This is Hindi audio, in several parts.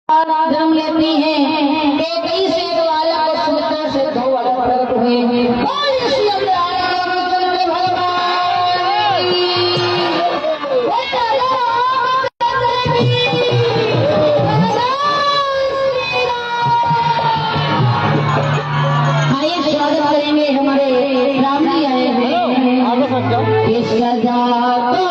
जन्म लेती हैं कि कई से वाला को सुनकर से दो वाला प्रकट हुए हैं और इसी अवतार रामचंद्र भगवान आइए स्वागत करेंगे हमारे राम जी आए हैं इस सजा को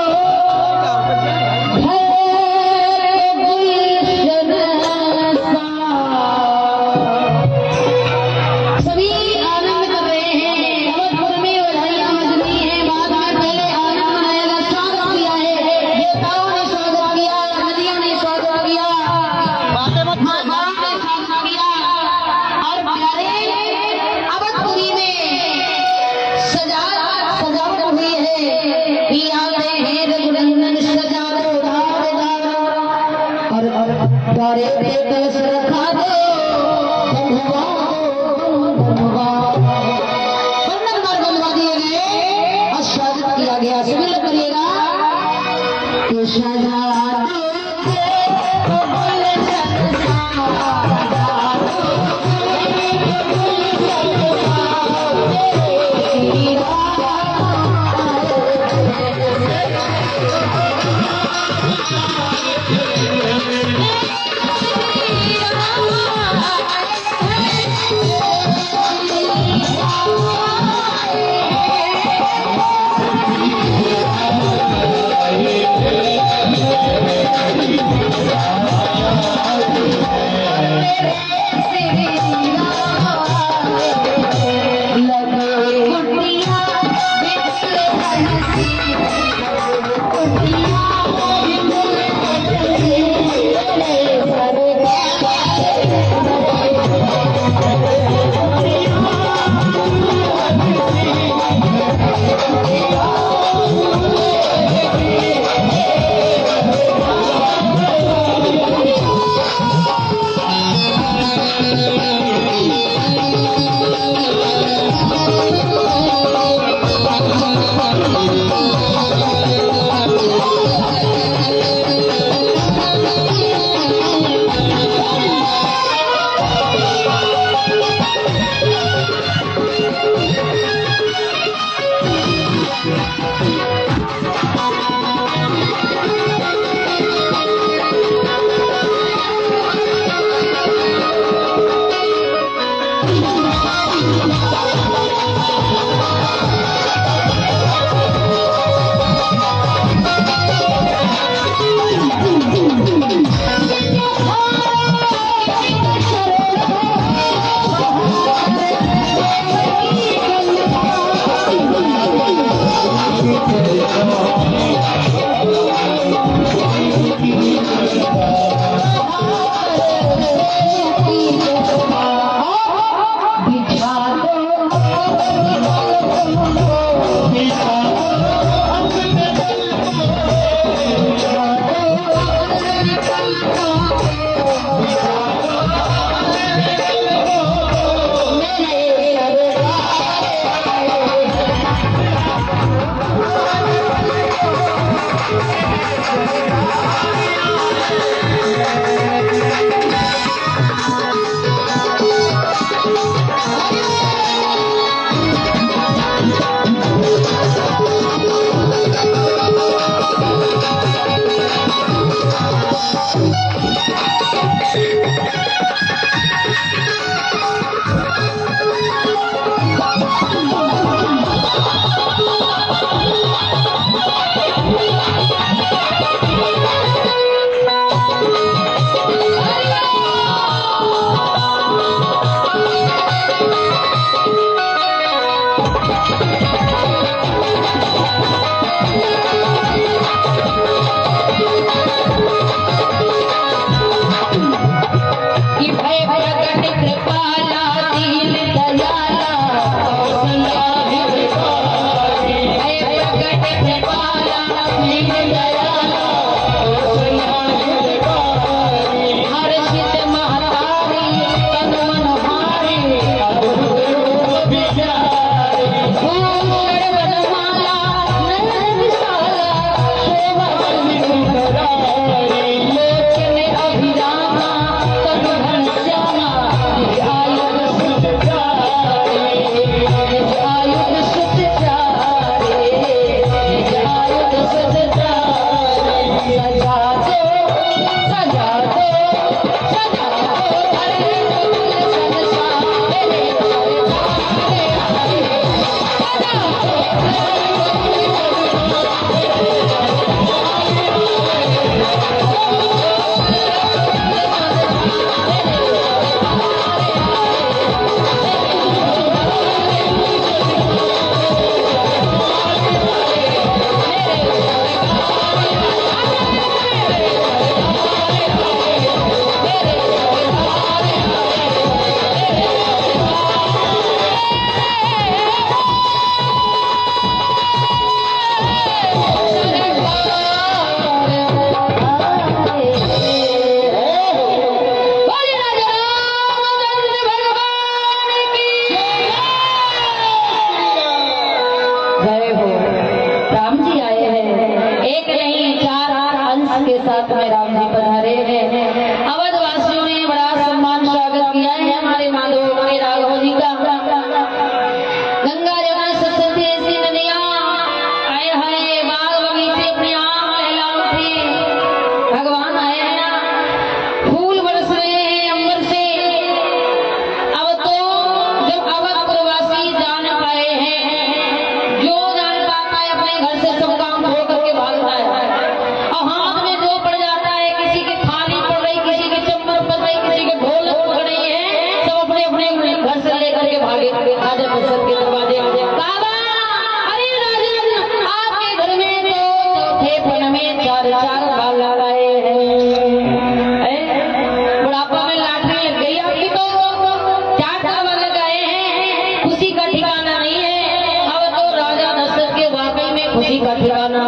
खुशी का ठिकाना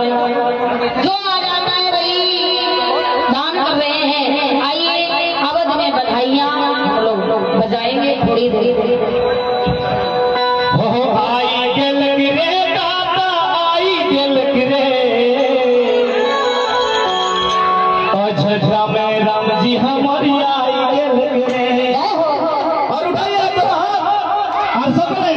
जो आ जाता है वही दान कर रहे हैं। आइए अवध में बधाइयाँ लोग बजाएंगे थोड़ी देर। हो आई गेल गिरे दादा आई गेल गिरे अझझा में राम जी हमारी आई गेल गिरे। और उठाइए तो हाथ सब ने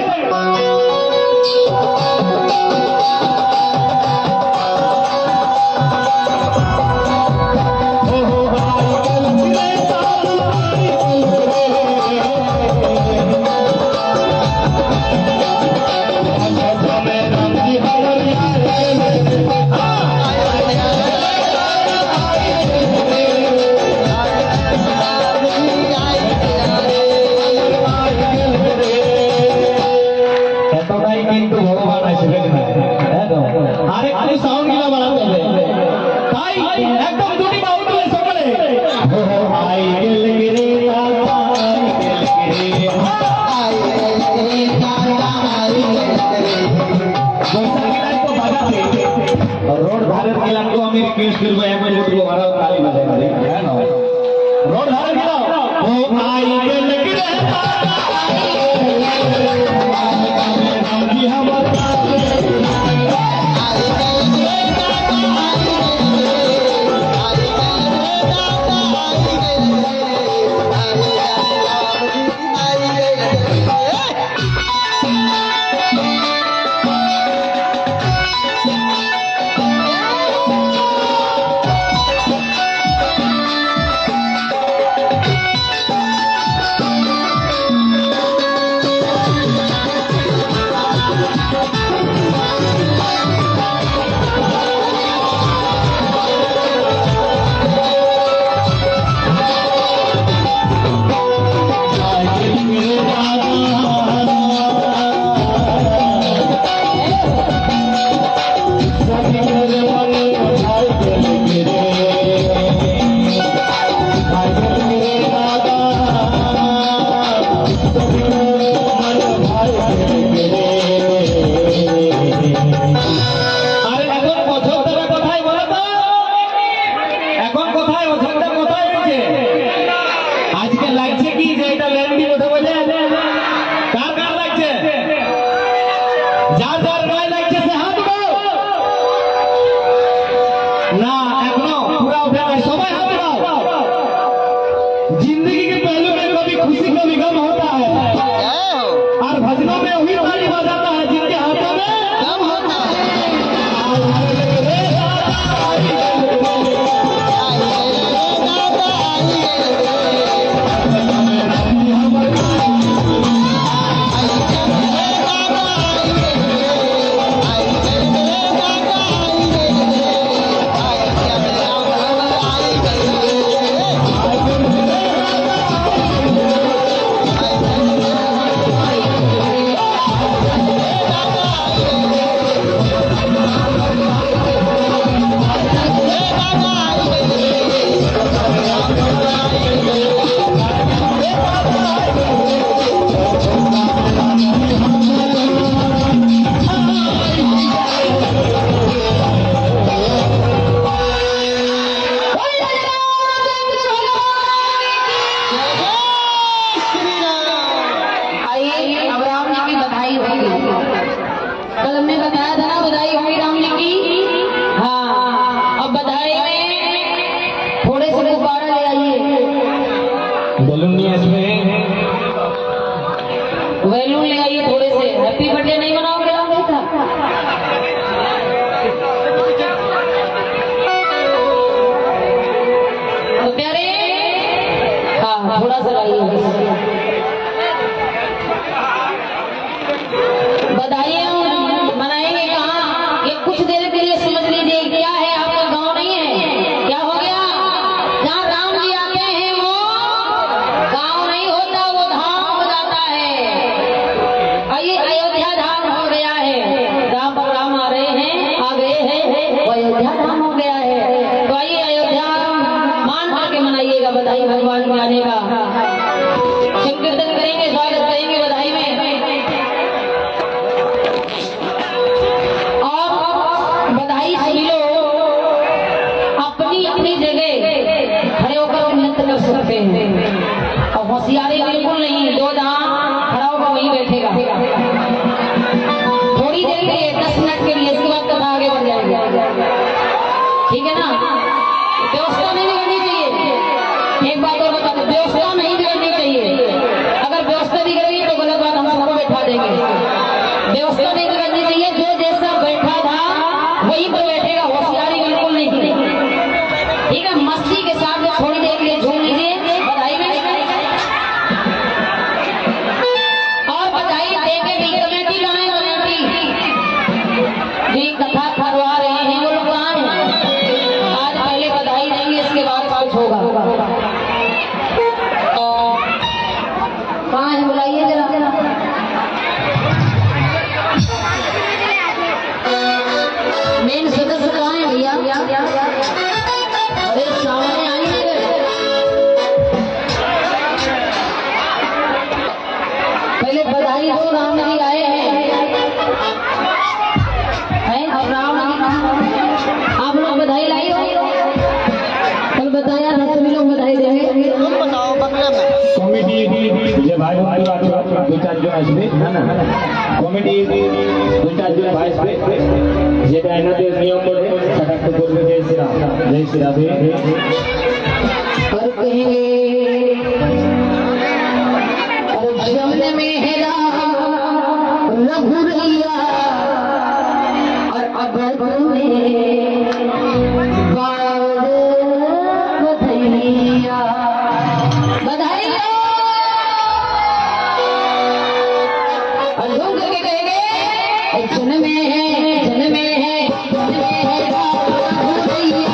কিন্তু ভগবান আসবেন না আরে খালি সাউন্ড গিলা বাড়াতে হবে তাই একদম দুটি বাহু তুলে সকলে আই গেল গিরে দাদা আই গেল গিরে আই গেল গিরে দাদা আই গেল গিরে বৈশাখীরা তো বাজাতে रोड भारत गया को আমি রিকোয়েস্ট করব এক মিনিট को मारो ताली बजाए है ना रोड भारत गया ओ आई गेल गिरे दादा जिंदगी के पहलू में कभी खुशी कभी गम होता है और भजनों में वही ताली बजाता है जिनके हाथों में गम होता है। कल हमने बताया था ना बधाई होगी राम जी की। हाँ अब बधाई में थोड़े से गुब्बारा ले आइए। बैलून ले आइए थोड़े से। हैप्पी बर्थडे नहीं मनाओगे राम जी का? तो प्यारे हाँ थोड़ा सा लाइए। बधाइयाँ मनाएंगे कहाँ? ये कुछ देर के लिए समझ लीजिए क्या है, आपका गांव नहीं है। क्या हो गया? जहाँ राम जी आते हैं वो गांव नहीं होता, वो धाम हो जाता है। आइए अयोध्या धाम हो गया है। जहाँ पर राम आ रहे हैं, आ गए हैं, वो अयोध्या धाम हो गया है। तो आइए अयोध्या मान करके मनाइएगा बधाई भगवान के आने का। संकीर्तन करेंगे, स्वागत करेंगे बधाई में। सकते हैं। और होशियारी बिल्कुल नहीं, जो जहाँ खड़ा होगा वहीं बैठेगा। थोड़ी देर के लिए 10 मिनट के लिए, इसके बाद कथा आगे बढ़ जाएगी। ठीक है ना? व्यवस्था नहीं बिगड़नी चाहिए। एक बात और बता दो, व्यवस्था नहीं बिगड़नी चाहिए। अगर व्यवस्था बिगड़ेगी तो गलत बात हम सबको बैठा देंगे। व्यवस्था नहीं बिगड़नी चाहिए, जो जैसा बैठा था वहीं पर बैठेगा। होशियारी बिल्कुल नहीं। ठीक है, मस्ती के साथ थोड़ी देर के लिए झूम लीजिए। बधाई भी और बधाई देके भी कमेटी कहाँ है? कमेटी जी कथा करवा रहे हैं, वो लोग कहाँ हैं? आज पहले बधाई देंगे, इसके बाद कुछ होगा। कहाँ है? बुलाइए जरा। मेन सदस्य कहाँ है भैया? अरे सामने आइए। पहले बधाई दो, राम जी आए हैं। अब राम आप लोग बधाई लाई हो? कल बताया था सभी लोग बधाई देंगे। कॉमेडी जे भाई भाई दो चार जो আসবে না না কমেডি দু চার জন ভাই আসবে যেটা এনাদের নিয়ম করে কটাক্ষ করবে জয় শ্রী রাধে और कहेंगे जमन में हेरा रघुरैया और अबद में बार बधैया। बधाई हो। और झूम करके कहेंगे जन्म में है, जन्म में है, जन्म में है रघुरैया।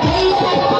भैया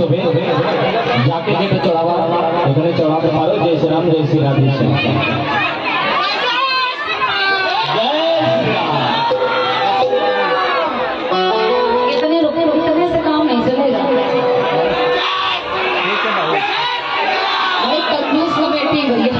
হবে যাকে যেটা চড়াবা এখানে চড়াতে পারো। জয় শ্রী রাম, জয় শ্রী রাধে শ্যাম। इतने रुकने से काम नहीं चलेगा भाई, कंजूस में बैठी भैया।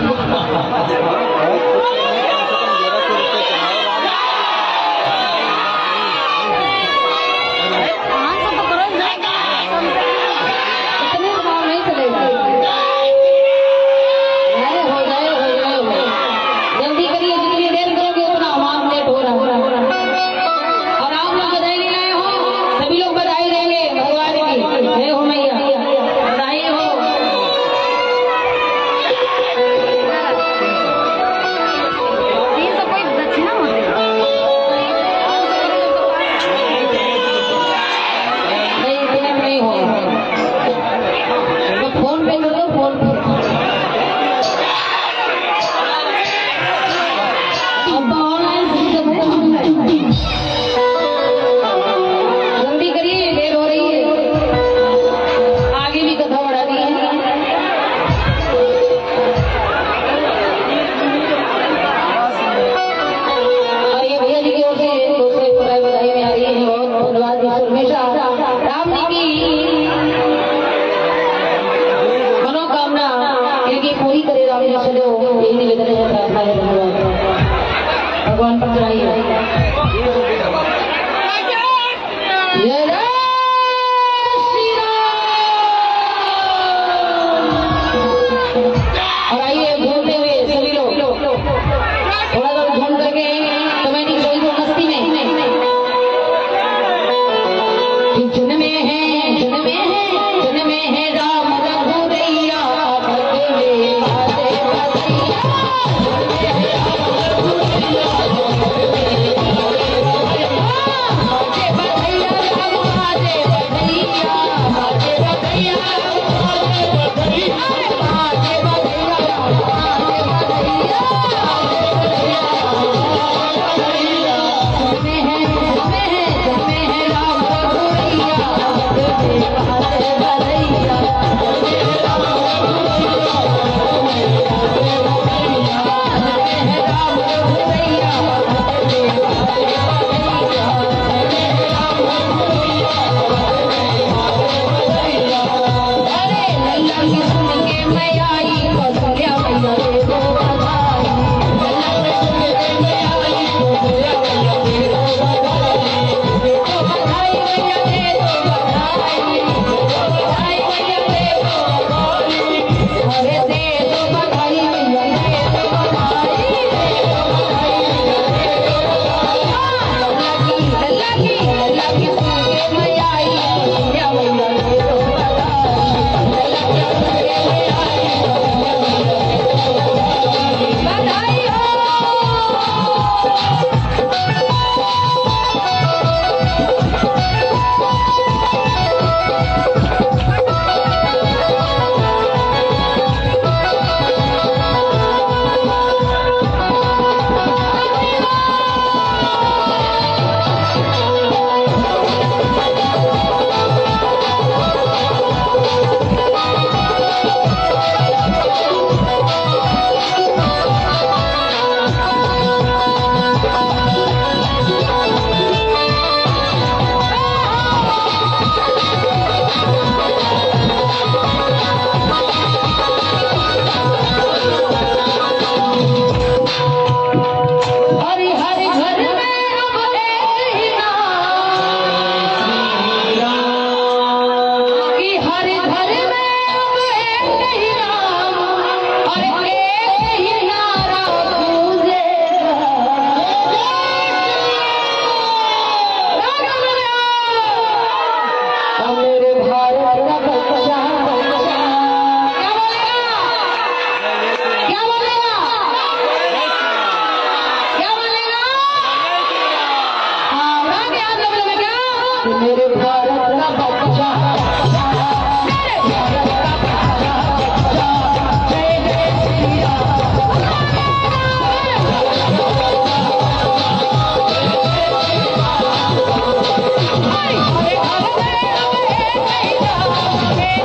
भगवान पर चढ़ाइए। और आइए घूमते हुए सभी लोग थोड़ा सा घूम करके समय नहीं कोई मस्ती में राम रघुरैया मेरे भारत का बच्चा Hey!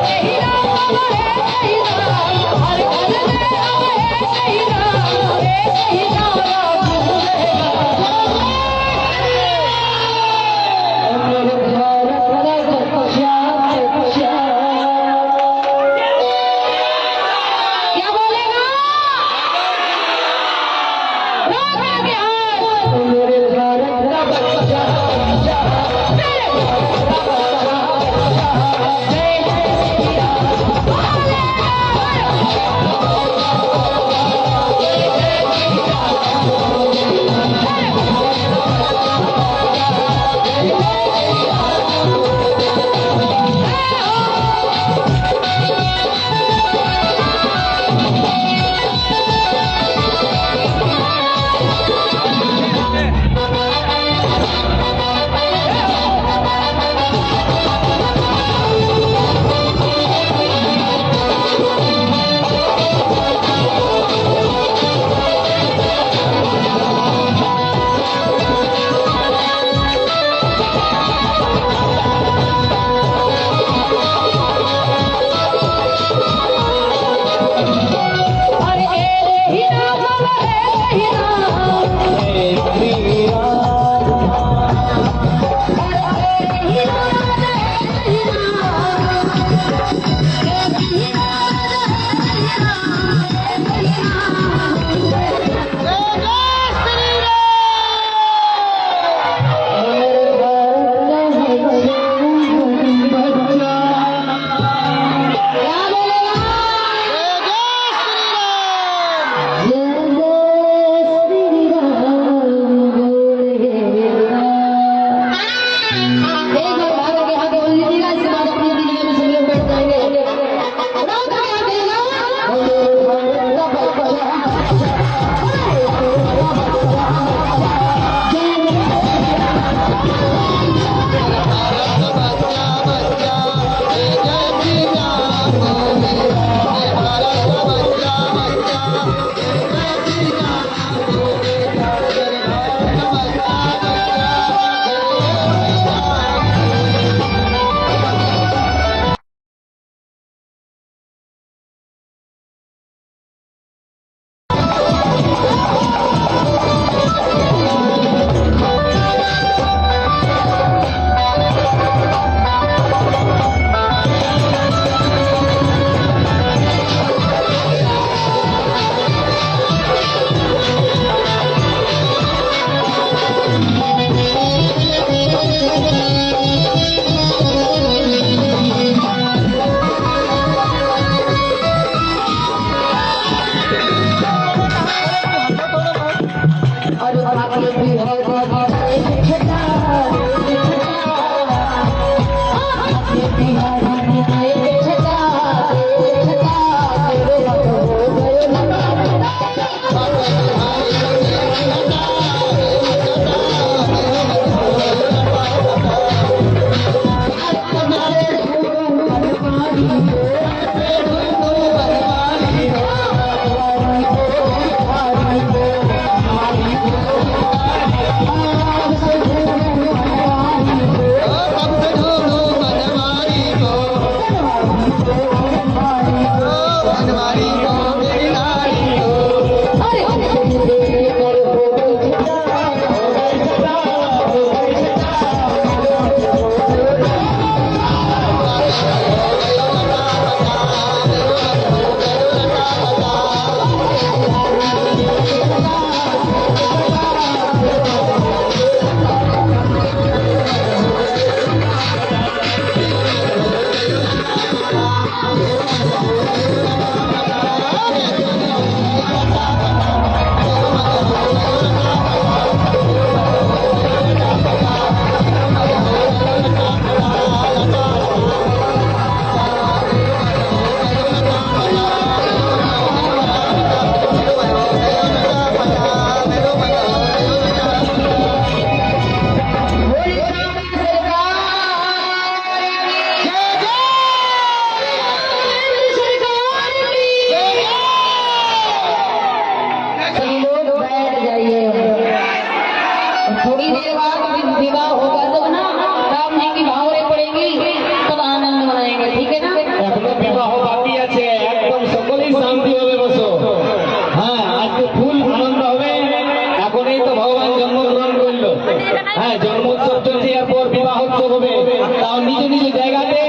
নিজ নিজ জায়গাতে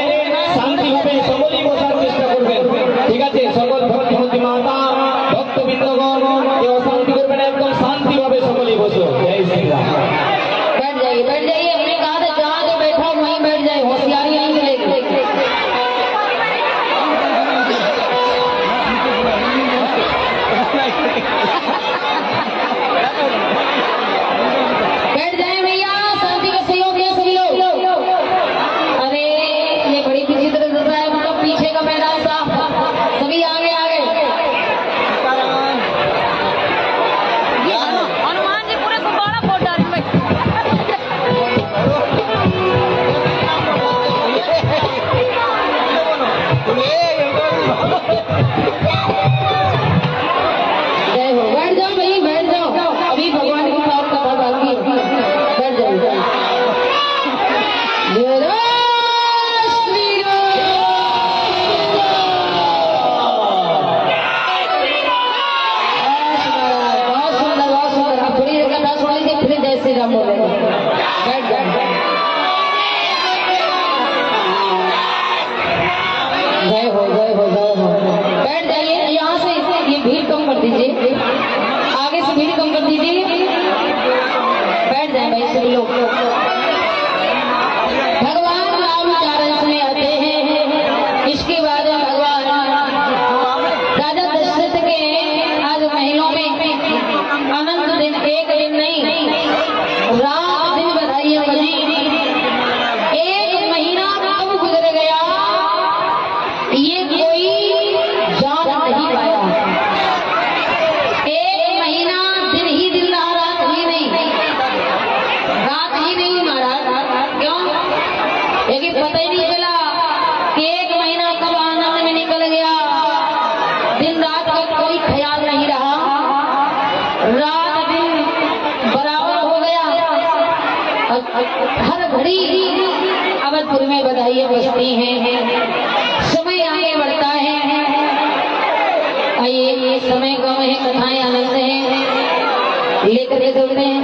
শান্তিভাবে সকলেই বসার চেষ্টা করবেন, ঠিক আছে? সকল ভক্তিমতী মাতা ভক্তবৃন্দগণ কেউ অশান্তি করবে না, একদম শান্তিভাবে সকলেই বসো। জয় শ্রীরাম। बैठ जाइए, हमने कहा था जहाँ जो बैठा हो वहीं बैठ जाए, होशियारी नहीं चलेगी। बैठ जाए भैया, शांति का सहयोग है सभी लोग। अरे ये बड़ी विचित्र दशा है, मतलब पीछे का मैदान साफ, सभी आगे आगे। हनुमान जी पूरे गुब्बारा फोड़ डाले भाई। जय हो, बैठ जाओ भाई, बैठ जाओ, अभी भगवान की और कथा बाकी है, बैठ जाओ। जय श्री राम। बहुत सुंदर, बहुत सुंदर। अब थोड़ी देर कथा सुन लीजिए, फिर जय श्री राम बोलेंगे। बैठ जाओ। जय हो, जय हो, जय हो। बैठ जाइए, यहाँ से ये भीड़ कम कर दीजिए, आगे से भीड़ कम कर दीजिए। बैठ जाए भाई सभी लोग। भगवान राम चारण में आते हैं, इसके बाद भगवान राजा दशरथ के आज महलों में अनंत दिन, एक दिन नहीं, रात दिन बधाइयां बजी। एक महीना कब गुजर गया ये कोई जान नहीं पाया। एक महीना दिन ही दिन रहा, रात ही नहीं, रात ही नहीं महाराज। क्यों? क्योंकि पता ही नहीं चला कि एक महीना कब आनंद में निकल गया। दिन रात का कोई ख्याल नहीं रहा, रात दिन बराबर हो गया। हर घड़ी अवधपुर में बधाइयां बजती हैं, समय आगे बढ़ता है। आइए, ये समय कम है, कथाएं आनंद है, लेकर के चलते हैं।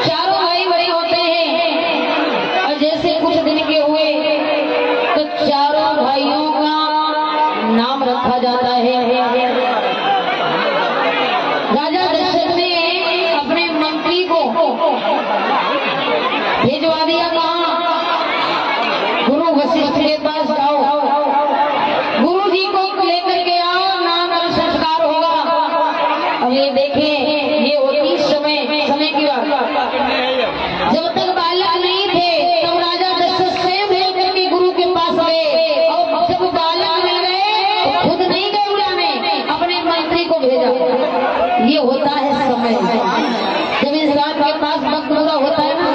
चारों भाई बड़े होते हैं, और जैसे कुछ दिन के हुए तो चारों भाइयों का नाम रखा जाता है। राजा दशरथ ने अपने मंत्री को भेजवा दिया, कहा गुरु वशिष्ठ के पास जाओ, गुरु जी को लेकर के आओ, नाम और संस्कार होगा। अब ये देखें, ये होती समय की बात। जब तक बालक नहीं थे तब राजा दशरथ स्वयं लेकर के गुरु के पास गए, और जब बालक मिल गए तो खुद नहीं गए बुलाने, अपने मंत्री को भेजा। ये होता है समय। जब इंसान के पास वक्त पूरा होता है ना,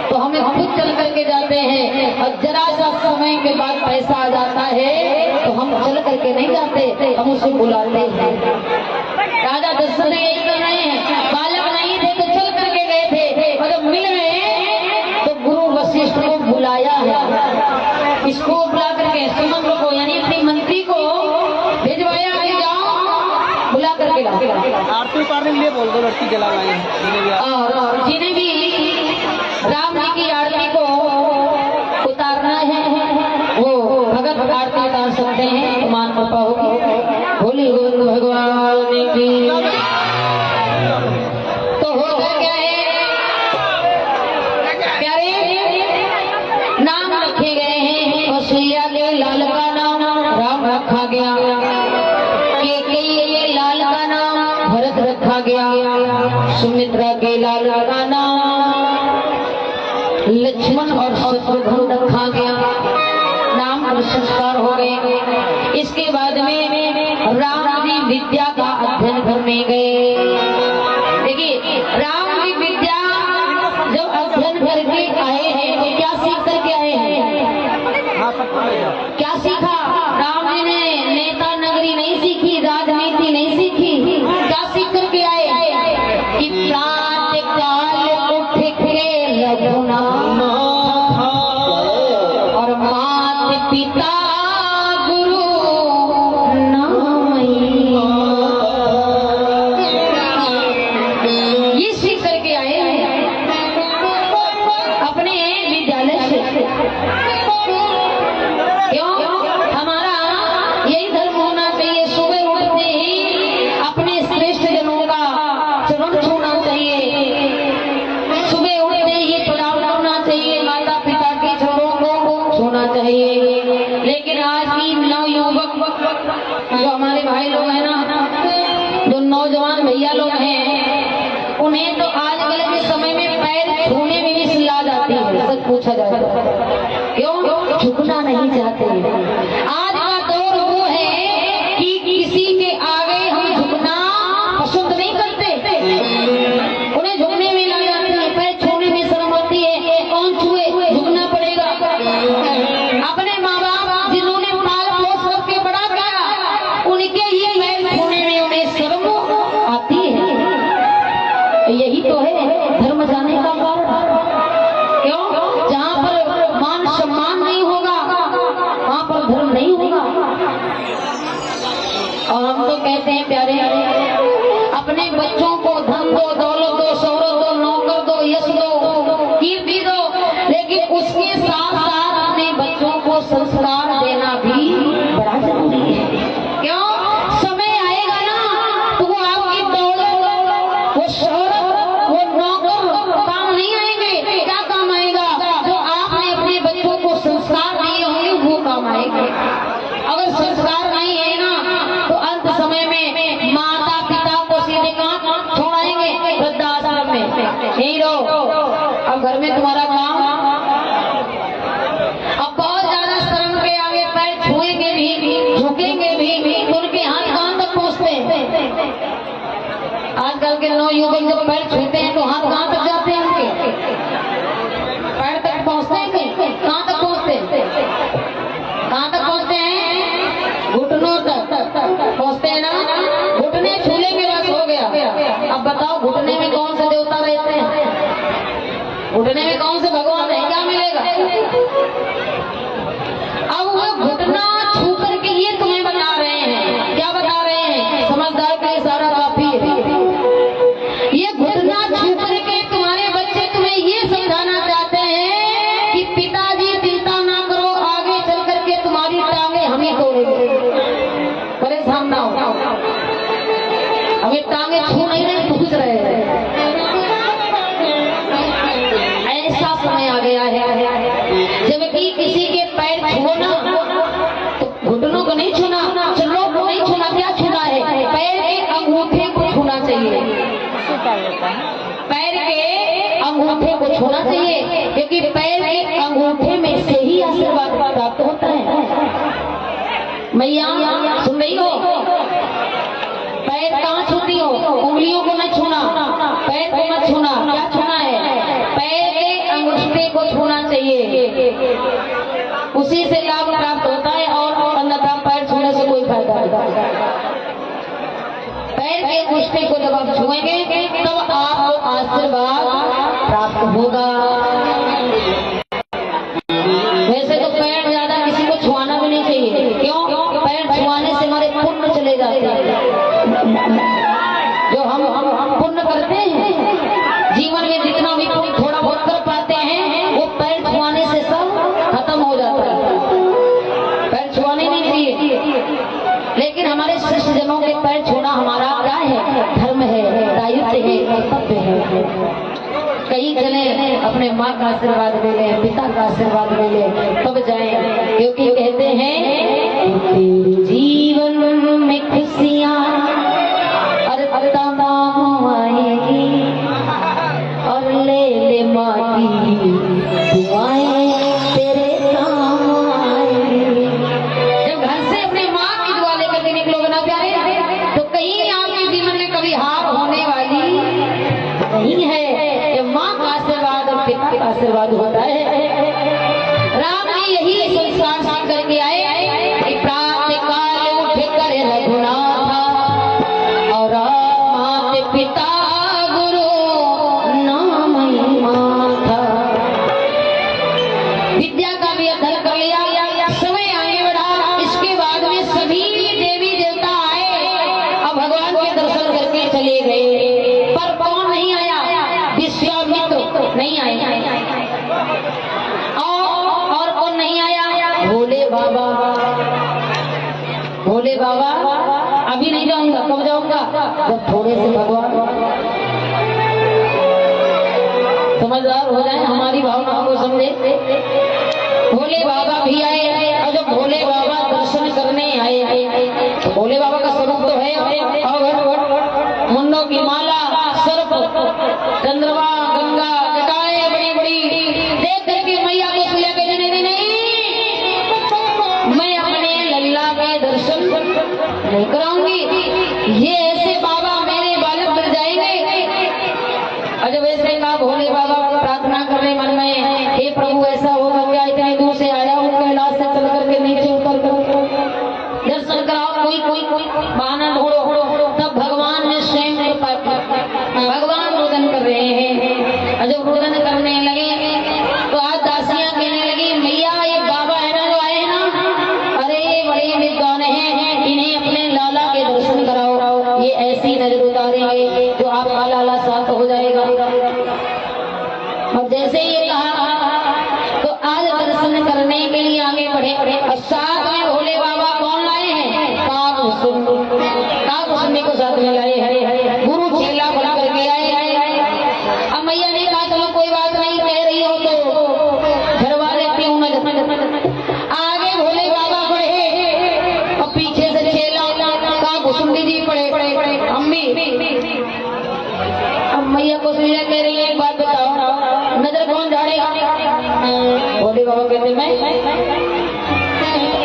तो हमें खुद चल करके जाते हैं, और जरा सा समय के बाद पैसा आ जाता है तो हम चल करके नहीं जाते, हम उसे बुलाते हैं। राजा दशरथ यही कर रहे हैं, बालक नहीं थे तो चल करके गए थे, और जब मिल गए तो गुरु वशिष्ठ को बुलाया है। इसको बुला करके सुमंत्र को, यानी अपने मंत्री को भिजवाया कि जाओ बुला करके लाओ। आरती उतारने के लिए बोल दो, लड़की जला लाए और जिन्हें भी राम जी की आरती को उतारना है वो भगत आरती उतार सकते हैं, मान कृपा होगी। भोले गोविंद भगवान की। तो होता क्या है प्यारे, नाम रखे गए हैं, कौशल्या के लाल का नाम राम रखा गया, केकई के लाल का नाम भरत रखा गया, सुमित्रा के लाल का नाम लक्ष्मण और शत्रुघ्न रखा गया। नाम और संस्कार हो गए। इसके बाद में राम जी विद्या का अध्ययन करने गए। देखिए, राम जी विद्या जब अध्ययन करके आए हैं तो क्या सीख करके आए हैं? क्या सीखा? राम जी ने नेता नगरी नहीं सीखी, राजनीति नहीं सीखी, क्या सीख करके आए? कि प्रातः काल उठ के रघुनाथ और मात पिता गुरु नामई, ये सीख करके आए अपने विद्यालय हमें तो आजकल के समय में पैर छूने में भी लाज आती है। सच पूछा जाए तो क्यों झुकना नहीं चाहते। आज का दौर वो है कि किसी के आगे हम झुकना पसंद नहीं करते, उन्हें झुकने में लाज आती है, पैर छूने में शर्म आती है। कौन छुए, झुकना पड़ेगा। अपने माँ बाप जिन्होंने पाल पोस करके बड़ा किया, उनके ही पैर छूने में उन्हें शर्म आती है। यही तो है धर्म जाने का कारण। क्यों? जहाँ पर मान सम्मान नहीं होगा वहाँ पर धर्म नहीं होगा। और हम तो कहते हैं प्यारे, अपने बच्चों को धन दो, दौलत दो, शोहरत दो, नौकर दो, यश दो, कीर्ति दो, लेकिन उसके साथ साथ अपने बच्चों को संस्कार देना भी बड़ा जरूरी है। क्यों? समय आएगा ना तो वो आपकी दौलत, वो शोहरत, वो नौकर काम नहीं आएंगे। क्या काम आएगा? जो आपने अपने बच्चों को संस्कार दिए होंगे वो काम आएंगे। अगर संस्कार नहीं है ना तो अंत समय में माता पिता को सीधे कहाँ छोड़ाएंगे? वृद्धाश्रम में। यही रहो, अब घर में तुम्हारा काम। अब बहुत ज्यादा शर्म के आगे पैर छुएंगे भी, झुकेंगे भी, तो उनके हाथ कहाँ तक पहुँचते हैं? आजकल के नौयुवक जब पैर छूते हैं तो हाथ कहाँ तक जाते हैं? उनके पैर तक पहुँचते हैं? कहाँ तक पहुँचते हैं? कहाँ तक पहुँचते हैं? घुटनों तक पहुँचते हैं ना। घुटने छूले के बस हो गया। अब बताओ घुटने में कौन से देवता रहते हैं? घुटने में कौन से भगवान है? क्या मिलेगा? अब वो घुटना छू करके ये तुम्हें बता रहे हैं। क्या बता रहे हैं? समझदार का इशारा काफी है। ये घुटना छू करके तुम्हारे बच्चे तुम्हें ये समझाना चाहते हैं कि पिताजी चिंता ना करो, आगे चल करके तुम्हारी टांगे हम ही तोड़ेंगे, परेशान ना हो। हमें टांगे छू नहीं रहे, पूछ रहे हैं। ऐसा समय आ गया है जबकि किसी के पैर छुओ ना तो घुटनों को नहीं छूना, चलो को नहीं छूना। क्या छूना है? पैर के अंगूठे को छूना चाहिए। पैर के अंगूठे को छूना चाहिए, क्योंकि पैर के अंगूठे में से ही आशीर्वाद प्राप्त होता है। मैया सुन रही हो? पैर कहाँ छूती हो? उंगलियों को न छूना, पैर को मत छूना। क्या छूना है? पैर के अंगूठे को छूना चाहिए, उसी से लाभ प्राप्त होता है। और अन्यथा पैर छूने से कोई फायदा नहीं। पैर के अंगूठे को जब आप छुएंगे तब आपको आशीर्वाद प्राप्त होगा। वैसे तो पैर ज्यादा किसी को छुआना भी नहीं चाहिए। क्यों? पैर छुआने से हमारे पुण्य चले जाते हैं। जो हम पुण्य करते हैं जीवन में, जितना भी पुण्य थोड़ा बहुत कर पाते हैं वो पैर छुआने से सब खत्म हो जाता है। पैर छुआने नहीं चाहिए, लेकिन हमारे शिष्य जनों के पैर छूना हमारा क्या है? धर्म है, दायित्व है, कर्तव्य है। कई जने अपने माँ का आशीर्वाद ले लें, पिता का आशीर्वाद ले लें तब जाएं, क्योंकि कहते हैं जीवन में खुशियाँ और तमाम आएगी, और ले ले माँ की दुआएं तेरे काम आएगी। जब घर से अपने माँ की दुआ लेकर के निकलोगे ना प्यारे, तो कहीं आपके जीवन में कभी हार होने वाली नहीं है। ये माँ का आशीर्वाद और पिता का आशीर्वाद होता है। राम जी यही संस्कार सीख करके आए कि प्रातः काल उठ कर रघुनाथ, और माता पिता गुरु नाम ही माता। विद्या का भी अध्ययन कर लिया, समय आगे बढ़ा। इसके बाद में सभी देवी देवता आए और भगवान के दर्शन करके चले गए। पर कौन नहीं आया? विश्वामित्र नहीं आए। और कौन नहीं आया? भोले बाबा। भोले बाबा अभी नहीं जाऊंगा, कब जाऊंगा? जब थोड़े से भगवान समझदार हो जाए, हमारी भावनाओं को समझे। भोले बाबा भी आए, और जब भोले बाबा दर्शन करने आए तो भोले बाबा का स्वरूप तो है, और मुन्नों की माला, सर्प नहीं कराऊंगी। ये ऐसे बाबा मेरे बालक बन जाएंगे। और जब ऐसे कहा भोले बाबा प्रार्थना कर रहे मन में, हे प्रभु ऐसा होगा क्या, इतने दूर से आया हूँ, कैलाश से चल करके नीचे उतर कर दर्शन कराओ, कोई बहाना ढूंढो। तब भगवान ने स्वयं भगवान रोदन कर रहे हैं। और जब रोदन करने लगे तो आज दासियां कहने लगी, मैया ये बाबा है ना जो आए हैं ना, अरे ये बड़े विद्वान हैं, इन्हें अपने लाला के दर्शन कराओ, ये ऐसी नजर उतारेंगे जो आपका लाला साथ हो जाएगा। और जैसे ये कहा तो आज दर्शन करने के लिए आगे बढ़े। और साथ में भोले बाबा कौन लाए हैं, काकुसुमी को साथ में लाए हैं, गुरु चेला बन करके आए। अब मैया ने कहा चलो कोई बात नहीं, कह रही हो तो झड़वा देती हूँ। आगे भोले बाबा बढ़े और पीछे से चेला काकुसुमी जी पड़े। अम्मी अब मैया को सुनिया कह रही है, एक बात बताओ, नजर कौन झाड़ेगा? भोले बाबा कहते मैं।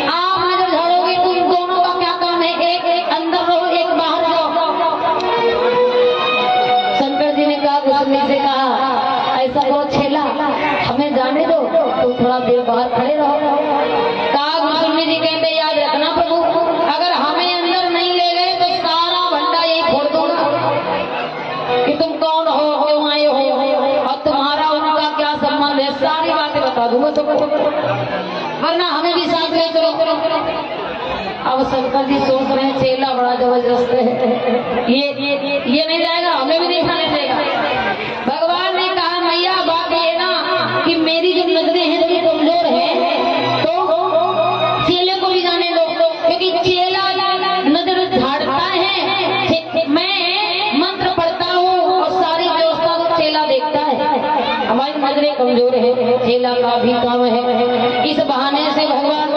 आप नजर झाड़ोगे, तुम दोनों का क्या काम है? एक अंदर रहो, एक बाहर रहो। शंकर जी ने कहा, गुस्से से कहा, ऐसा करो छेला, हमें जाने दो, तुम थोड़ा देर बाहर खड़े रहो। कहा गुस्से जी कहते याद रखना प्रभु, अगर हमें अंदर नहीं ले गए तो सारा भंडा यही फोड़ दूंगा कि तुम कौन हो, क्यों आए हो और तुम्हारा उनका क्या संबंध है, सारी बातें बता दूंगा तुमको, वरना हमें भी साथ ले चलो। अब शंकर जी सोच रहे हैं चेला बड़ा जबरदस्त है, ये नहीं जाएगा, हमें भी नहीं खाने देगा। भगवान ने कहा मैया बात ये ना कि मेरी जो नजरें हैं जो कमजोर है, तो चेले को भी जाने दो, क्योंकि चेला नजर झाड़ता है, मैं मंत्र पढ़ता हूँ और सारी व्यवस्था को चेला देखता है। हमारी नजरें कमजोर है, चेला का भी काम है। इस बहाने से भगवान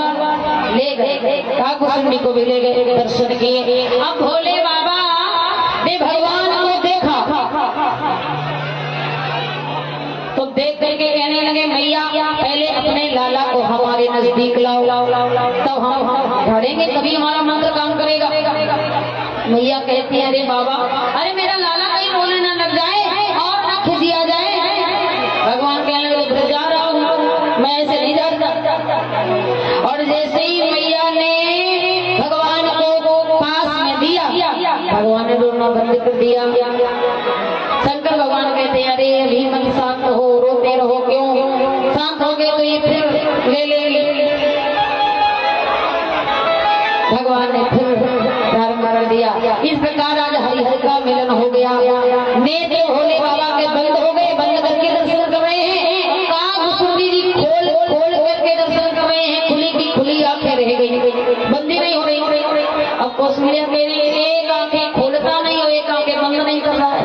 ले गए, काकुसुमी को भी ले गए, दर्शन किए। अब भोले बाबा ने भगवान को देखा तो देख करके कहने लगे मैया पहले अपने लाला को हमारे नजदीक लाओ, तब हम झड़ेंगे, तभी हमारा मंत्र काम करेगा। मैया कहती है, अरे बाबा, अरे मेरा लाला कहीं रोने न लग जाए और न खिस दिया जाए। भगवान कहने लगे जा रहा हूँ, मैं ऐसे नहीं जाता। और जैसे ही मैया ने भगवान को पास में दिया, भगवान ने रोना बंद कर दिया। शंकर भगवान कहते हैं, अरे अभी मन शांत हो, रोते रहो क्यों, शांत हो गए तो ये फिर ले लेंगे। भगवान ने फिर धर्म कर दिया। इस प्रकार आज हरिहर का मिलन हो गया। नेत्र भोले बाबा के बंद हो गए, बंद करके दर्शन कर रहे हैं। काकुसुमी जी खोल करके दर्शन कर रहे हैं, खुली की खुली आंखें रह गई, बंदी नहीं हो रही। अब कौशल्या मेरी एक आंखें खोलता नहीं और एक आंखें बंद नहीं कर रहा है,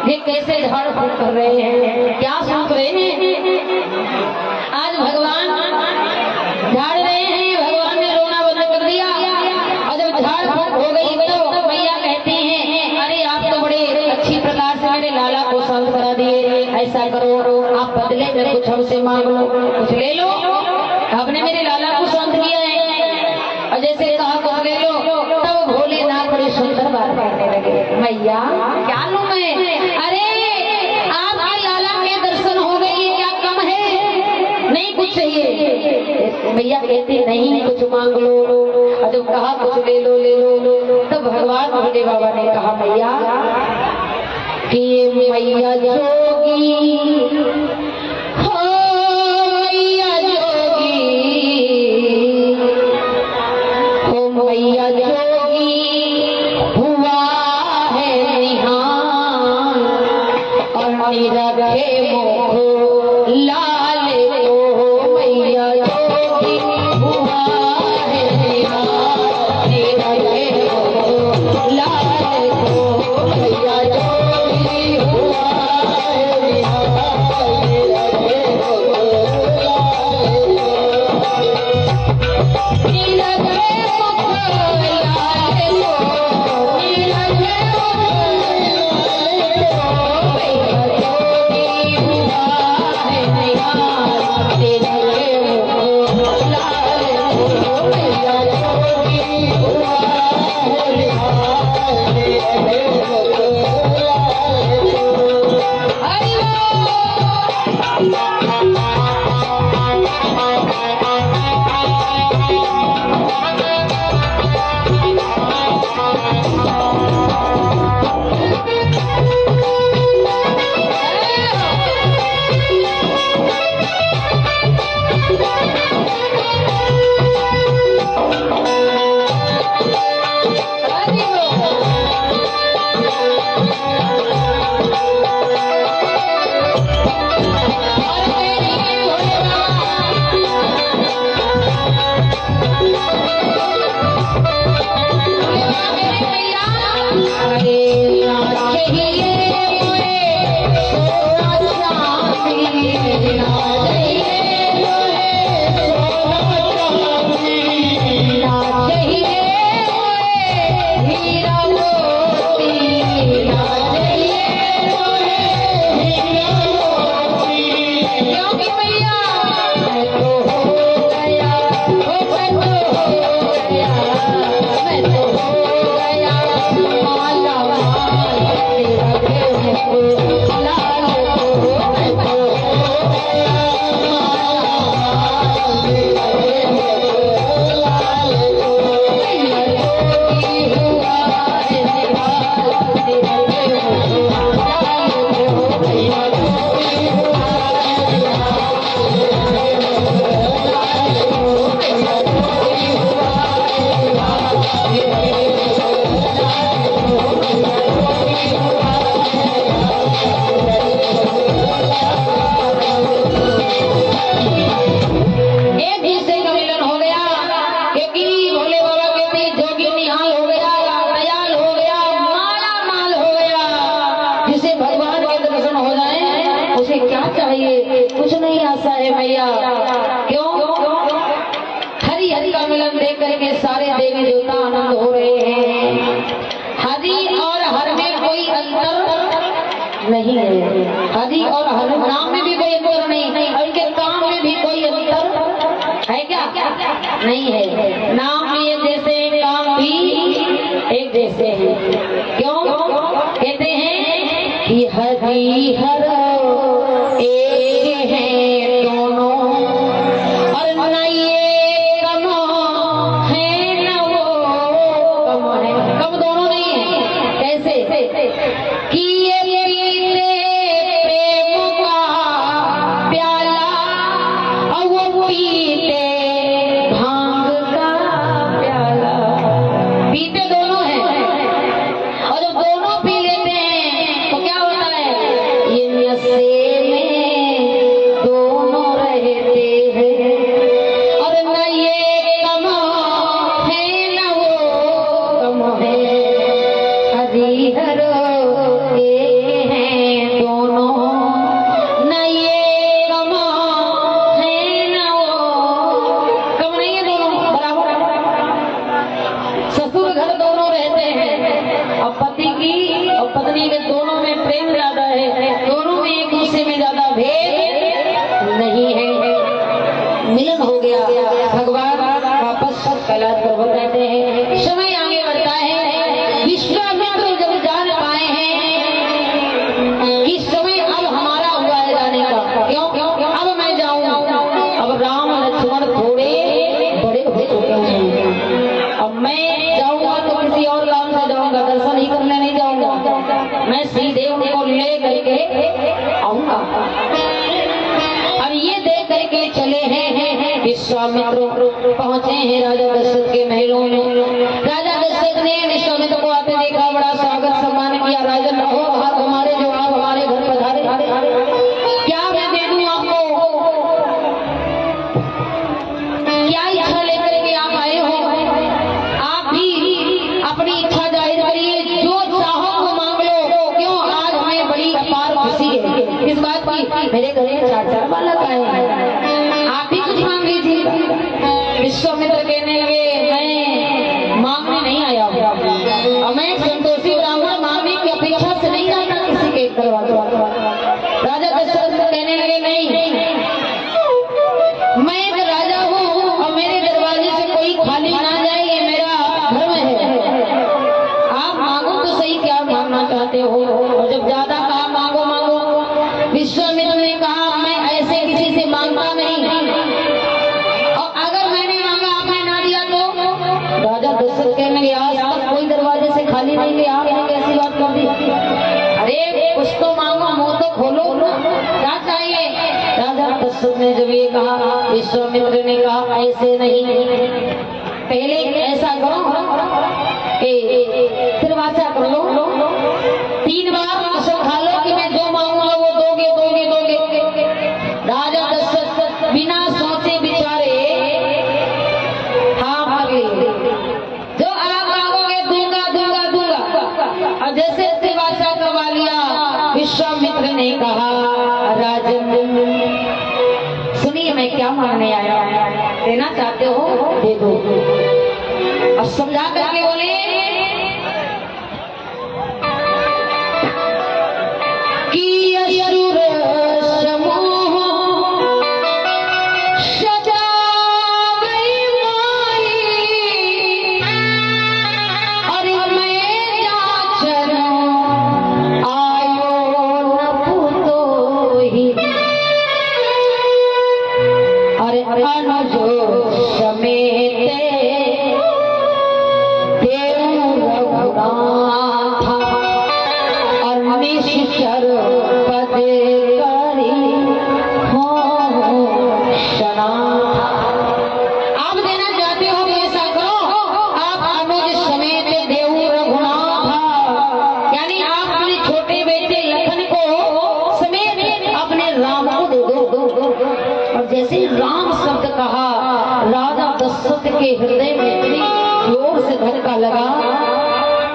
ये कैसे झाड़ फूक कर रहे हैं, क्या सोच रहे हैं? आज भगवान झाड़ रहे हैं, भगवान ने रोना बंद कर दिया। और जब झाड़ फूक हो गई तो मैया कहती हैं, अरे आप तो बड़े अच्छी प्रकार से मेरे लाला को शांत करा दिए, ऐसा करो आप बदले में कुछ हमसे मांग लो, कुछ ले लो, आपने मेरे लाला को शांत किया है। और जैसे कहा कुछ ले लो, तब भोलेनाथ बड़े सुंदर बात कहने लगे, मैया क्या लूं मैं? अरे आपके लाला के दर्शन हो गए, ये क्या कम है? नहीं कुछ चाहिए? मैया कहती नहीं कुछ मांग लो। और जब कहा कुछ ले लो तब भगवान भोले बाबा ने कहा मैया कि ये मैया जोगी हो, मैया जोगी हो, मैया जोगी हुआ है निहाल और निरखे मुख लाल को, मैया जोगी हुआ है निहाल, निरखे मुख लाल को, मैया जोगी हुआ है निहाल, निरखे मुख लाल को, मैया जोगी हुआ है हाजी, और हर नाम में भी कोई अंतर नहीं, और इनके काम में भी कोई अंतर है क्या? नहीं है। नाम भी एक जैसे, काम भी एक जैसे हैं। क्यों कहते हैं कि हरि हर एक है दोनों, और न ये कम है न वो कम है। कम दोनों नहीं है। कैसे कि ये पीते प्रेम का प्याला, और वो पीते भांग का प्याला। पीते दोनों हैं, और जब दोनों पी लेते हैं तो क्या होता है? ये नशे में दोनों रहते हैं, और न ये कम है न वो कम है। हरि हर एक हैं दोनों, न ये कम है न वो कम नहीं है, दोनों बराबर। ससुर घर दोनों रहते हैं, और पति की और पत्नी के दोनों में प्रेम ज्यादा है, दोनों में एक दूसरे में ज्यादा भेद नहीं है। मिलन हो गया, भगवान वापस कैलाश पर बताते हैं। समय आगे बढ़ता है, विश्वामित्र जब जान पाए हैं कि समय अब हमारा हुआ है जाने का। क्यों? अब मैं जाऊं, अब राम लक्ष्मण थोड़े बड़े हो चुके हैं, अब मैं जाऊंगा तो किसी और काम से जाऊंगा, दर्शन ही करने नहीं जाऊंगा, मैं सीधे उनको ले करके आऊंगा। अब ये देख करके चले हैं विश्वामित्र, पहुंचे हैं राजा दशरथ के महलों में। राजा दशरथ ने विश्वामित्र को आते देखा, बड़ा स्वागत सम्मान किया। राजन रहो, आप हमारे जो आप हमारे घर पधारे, क्या मैं दे दूं आपको? क्या इच्छा लेकर के आप आए हो? आप भी अपनी इच्छा जाहिर करिए, जो चाहो वो मांग लो। क्यों? आज हमें बड़ी अपार खुशी है इस बात की, मेरे घर में 4 बालक आए हैं, आप भी कुछ मांग लीजिए। विश्वामित्र कहने लगे, मैं मांगने नहीं आया हूँ, और मैं संतोषी ब्राह्मण मांगने की अपेक्षा से नहीं जाता किसी के दरवाजे। राजा दशरथ कहने लगे, नहीं, मैं एक राजा हूँ, और मेरे दरवाजे से कोई खाली ना जाए, ये मेरा धर्म है। आप मांगो तो सही, क्या मांगना चाहते हो? और जब ज्यादा कहा मांगो मांगो, विश्वामित्र ने कहा, मैं ऐसे किसी से मांगता नहीं, और अगर मैंने मांगा आपने ना दिया तो? राजा दशरथ कहने लगे, आज तक कोई दरवाजे से खाली नहीं गया, आपने कैसी बात कर दी? अरे कुछ तो मांगो, मुंह तो खोलो, क्या चाहिए? राजा दशरथ ने जब ये कहा, विश्वामित्र ने कहा, ऐसे नहीं, पहले ऐसा करो कि तिरवाचा कर लो, 3 बार कसम खा लो कि मैं जो मांगूंगा वो दोगे दोगे दोगे। राजा दशरथ बिना सोचे विचारे हाँ मांगे, जो आप मांगोगे दूंगा दूंगा दूंगा। और जैसे तिरवाचा करवा लिया, विश्वामित्र ने कहा, राजन सुनिए, मैं क्या मांगने आया हूं, देना चाहते हो दे दो। अब समझा करके बोले, कि असुर समूह सजावै माई, अरे मैं जाचर आयो न पुतोहि, अरे अनुजो समेते देव रघुनाथ, और निश्चर पद करी हो शनाथ। आप देना चाहते हो तो ऐसा करो, आप अनुज समेत देव रघुनाथ, यानी आप अपने छोटे बेटे लखन को समेत अपने राम को दे दो। और जैसे राम शब्द कहा, राजा दशरथ के हृदय में इतनी जोर से धक्का लगा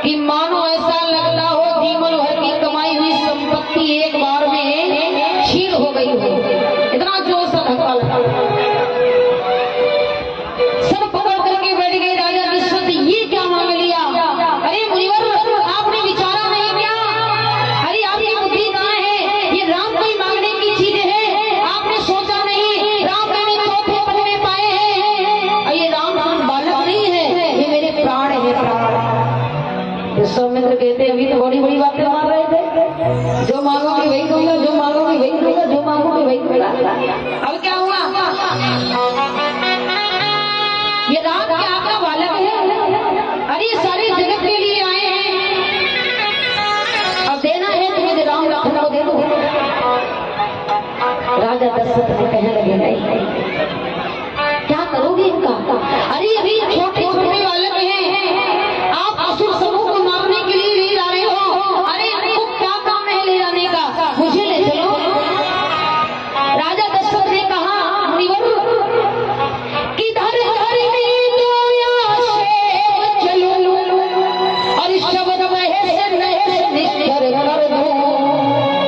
कि मानो ऐसा लगता हो जीवन भर की कमाई हुई संपत्ति एक बार में छीन हो गई हो, इतना जोर से धक्का लगा। सब पकड़ करके बैठ गए। राजा दशरथ, ये क्या मांग लिया? अरे मुनिवर, आपने विचारा नहीं क्या? अरे आपकी बुद्धि कहाँ है? ये राम दशरथ ने कहने लगे नहीं, क्या करोगे इनका? अरे अभी छोटे छोटे बालक हैं, आप असुर समूह को मारने के लिए ले जा रहे हो। अरे इनको क्या काम है ले जाने का, मुझे ले चलो। राजा दशरथ ने कहा मुनिवर कि धर धर में दोया से चलो और शब्द वह से निश्चर कर दो,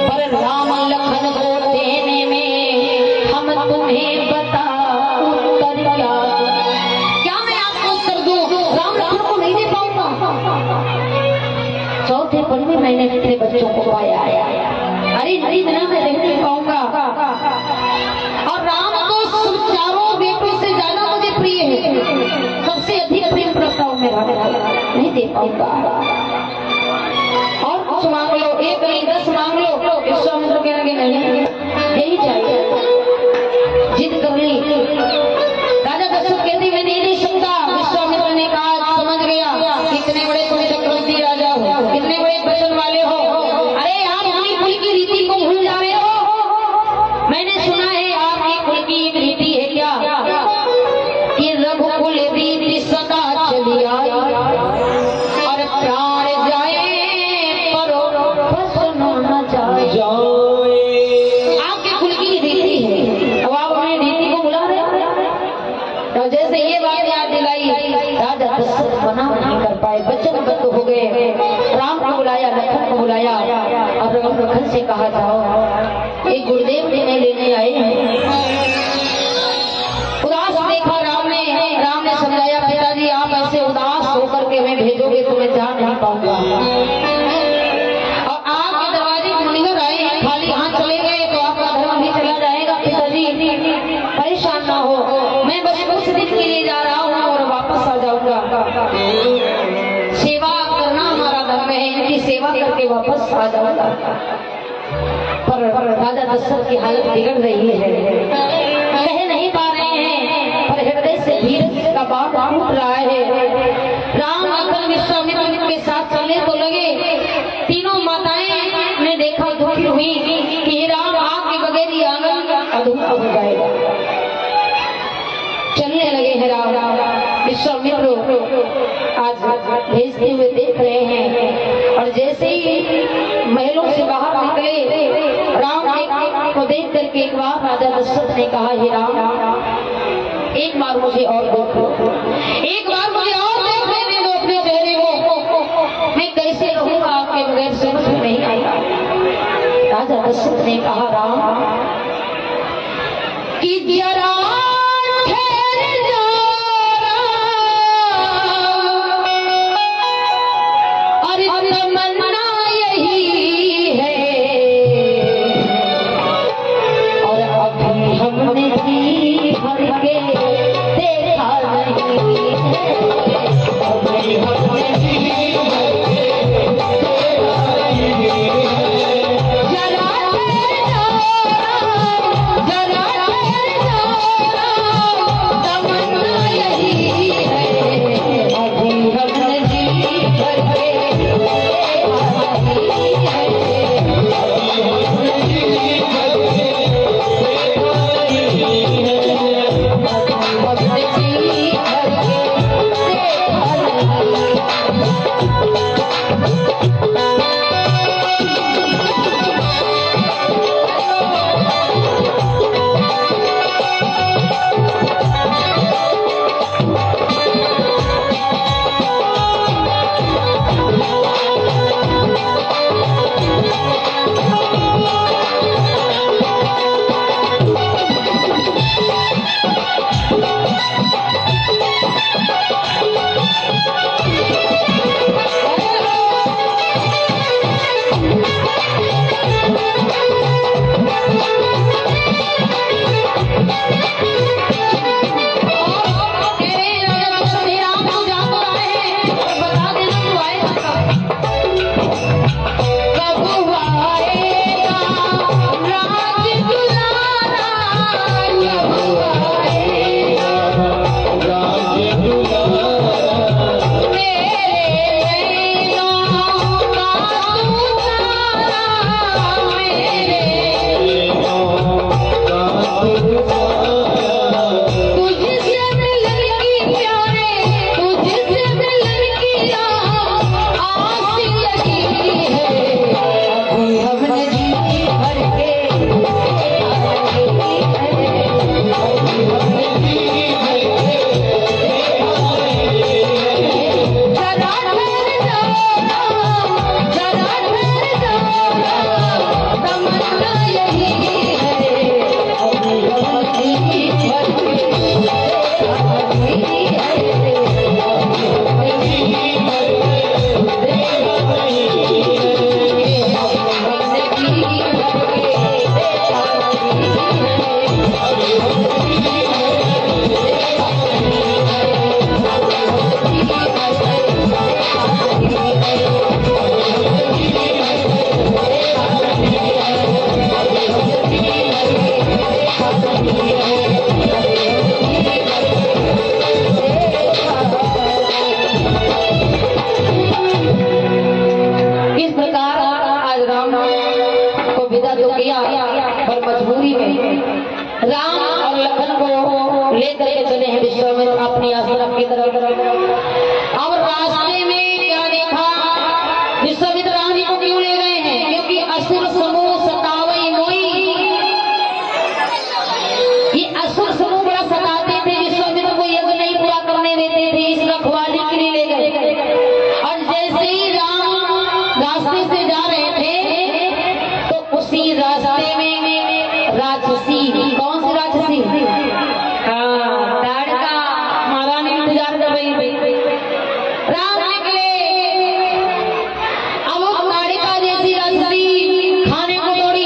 पर राम लखन को देने में हम तुम्हें बता उत्तर क्या मैं आपको उत्तर दूं? राम लखन को नहीं दे पाऊंगा। चौथे पल में मैंने अपने बच्चों को पाया, अरे इतना मैं नहीं पाऊंगा। और राम तो चारों बेटों से ज्यादा मुझे प्रिय है, सबसे अधिक प्रेम प्रस्ताव मेरा नहीं दे पाऊंगा। और कुछ मांग लो, एक नहीं 10 मांग लो। विश्वामित्र कहने लगे नहीं, यही चाहिए। जिद कर ली। राजा दशरथ कहते मैं नहीं दे सकता। विश्वामित्र ने कहा समझ गया, कितने बड़े तुम चक्रवर्ती राजा हो, कितने बड़े वचन वाले हो। अरे आप अपनी कुल की रीति को भूल जा रहे हो। मैंने सुना है आपकी कुल की एक रीति है क्या कि रघुकुल रीति सदा चली आई और प्राण जाए पर प्रश्न न जाए। आपके कुल की रीति है, अब आप अपनी रीति को भुला रहे हैं। तो जैसे ये बात याद दिलाई, राजा दशरथ मना नहीं कर पाए, वचनबद्ध हो गए। राम को बुलाया, लखन को बुलाया और लखन से कहा जाओ एक गुरुदेव देने लेने आए हैं। उदास देखा राम ने समझाया पिताजी आप ऐसे उदास होकर के हमें भेजोगे तो मैं जा नहीं पाऊंगा। और आपके दरवाजे मुनिवर आए हैं, खाली हाथ चले गए तो आपका धर्म भी चला जाएगा। पिताजी परेशान ना हो, मैं बस कुछ दिन के लिए जा रहा हूँ और वापस आ जाऊंगा। सेवा करना हमारा धर्म है, इनकी सेवा करके वापस आ जाऊंगा। पर राजा दशरथ की हालत बिगड़ रही है, कह नहीं पा रहे हैं, पर हृदय से धीरज का बात टूट रहा है। राम लखन विश्वामित्र के साथ चलने तो लगे। तीनों माताएं ने देखा, दुखी हुई कि राम आपके बगैर ये आंगन अधूरा हो जाएगा। चलने लगे हैं राम। विश्वामित्र आज भेजते हुए देख रहे हैं और जैसे ही महलों से बाहर निकले, राम को देख करके एक बार राजा दशरथ ने कहा हे राम एक बार मुझे और देखो, एक बार मुझे और देखने दो अपने चेहरे को, मैं कैसे रहूंगा आपके बगैर समझ में नहीं आएगा। राजा दशरथ ने कहा राम कि जरा जरा लेकर के चले हैं विश्वामित्र अपनी आश्रम की तरफ। अब रास्ते में क्या देखा, विश्वामित्र रानी को क्यों ले गए हैं, क्योंकि असुर समूह सतावई मोई, ये असुर समूह बड़ा सताते थे, विश्वामित्र को यज्ञ नहीं पूरा करने देते थे, इस रखवाली के लिए ले गए। और जैसे ही राम रास्ते से जा रहे थे तो उसी रास्ते में राक्षसी, कौन सी राक्षसी, ताड़का महारानी इंतजार कर रही थी। राम निकले, अब वो ताड़का जैसी राक्षसी खाने को दौड़ी।